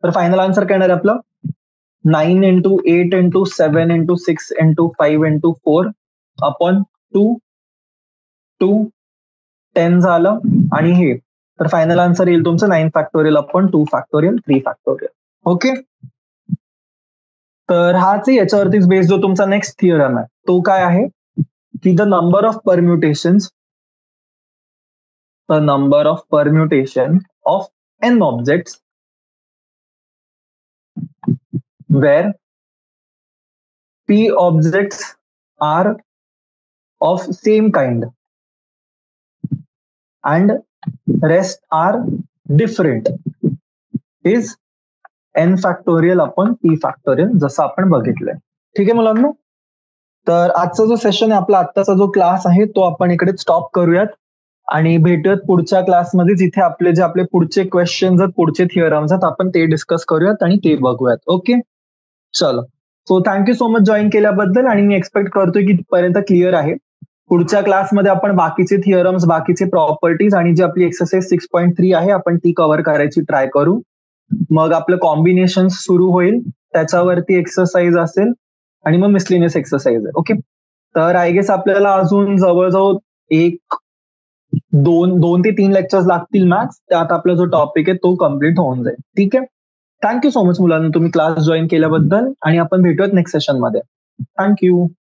तर फायनल आन्सर काय येणार आहे आपलं? 9 into 8 into 7 into 6 into 5 into 4 upon 2, 10 झालं. आणि हे तर फायनल आन्सर येईल तुमचं 9 factorial upon 2 factorial 3 factorial. Okay. तर हाच याच्यावरतीच बेस जो तुमचा नेक्स्ट थिअरम आहे तो काय आहे की the number of permutation of n objects where p objects are of same kind and rest are different is n factorial upon p factorial, जसं आपण बघितलंय. ठीक आहे मुलांनो. तर आजचा जो सेशन आहे आपला, आत्ताचा जो क्लास आहे तो आपण इकडे स्टॉप करूयात. आणि भेटूयात पुढच्या क्लासमध्ये, जिथे आपले पुढचे क्वेश्चन्स आहेत, पुढचे थिअरम्स आहेत, आपण ते डिस्कस करूयात आणि ते बघूयात. ओके, चलो. So thank you so much join केल्याबद्दल, आणि मी एक्सपेक्ट करतोय की इथपर्यंत क्लिअर आहे. पुढच्या क्लासमध्ये आपण बाकीचे थिअरम्स, बाकीचे प्रॉपर्टीज आणि जी आपली एक्सरसाइज 6.3 आहे आपण ती कव्हर करायची ट्राय करू. मग आपलं कॉम्बिनेशन सुरू होईल, त्याच्यावरती एक्सरसाइज असेल, आणि मग मिसलिनियस एक्सरसाइज आहे. ओके, तर आय गेस आपल्याला अजून जवळजवळ एक 2 ते 3 लेक्चर्स लागतील मॅक्स. त्यात आपला जो टॉपिक आहे तो कम्प्लीट होऊन जाईल. ठीक आहे. थँक्यू सो मच मुलांना, तुम्ही क्लास जॉईन केल्याबद्दल, आणि आपण भेटूयात नेक्स्ट सेशन मध्ये. थँक्यू.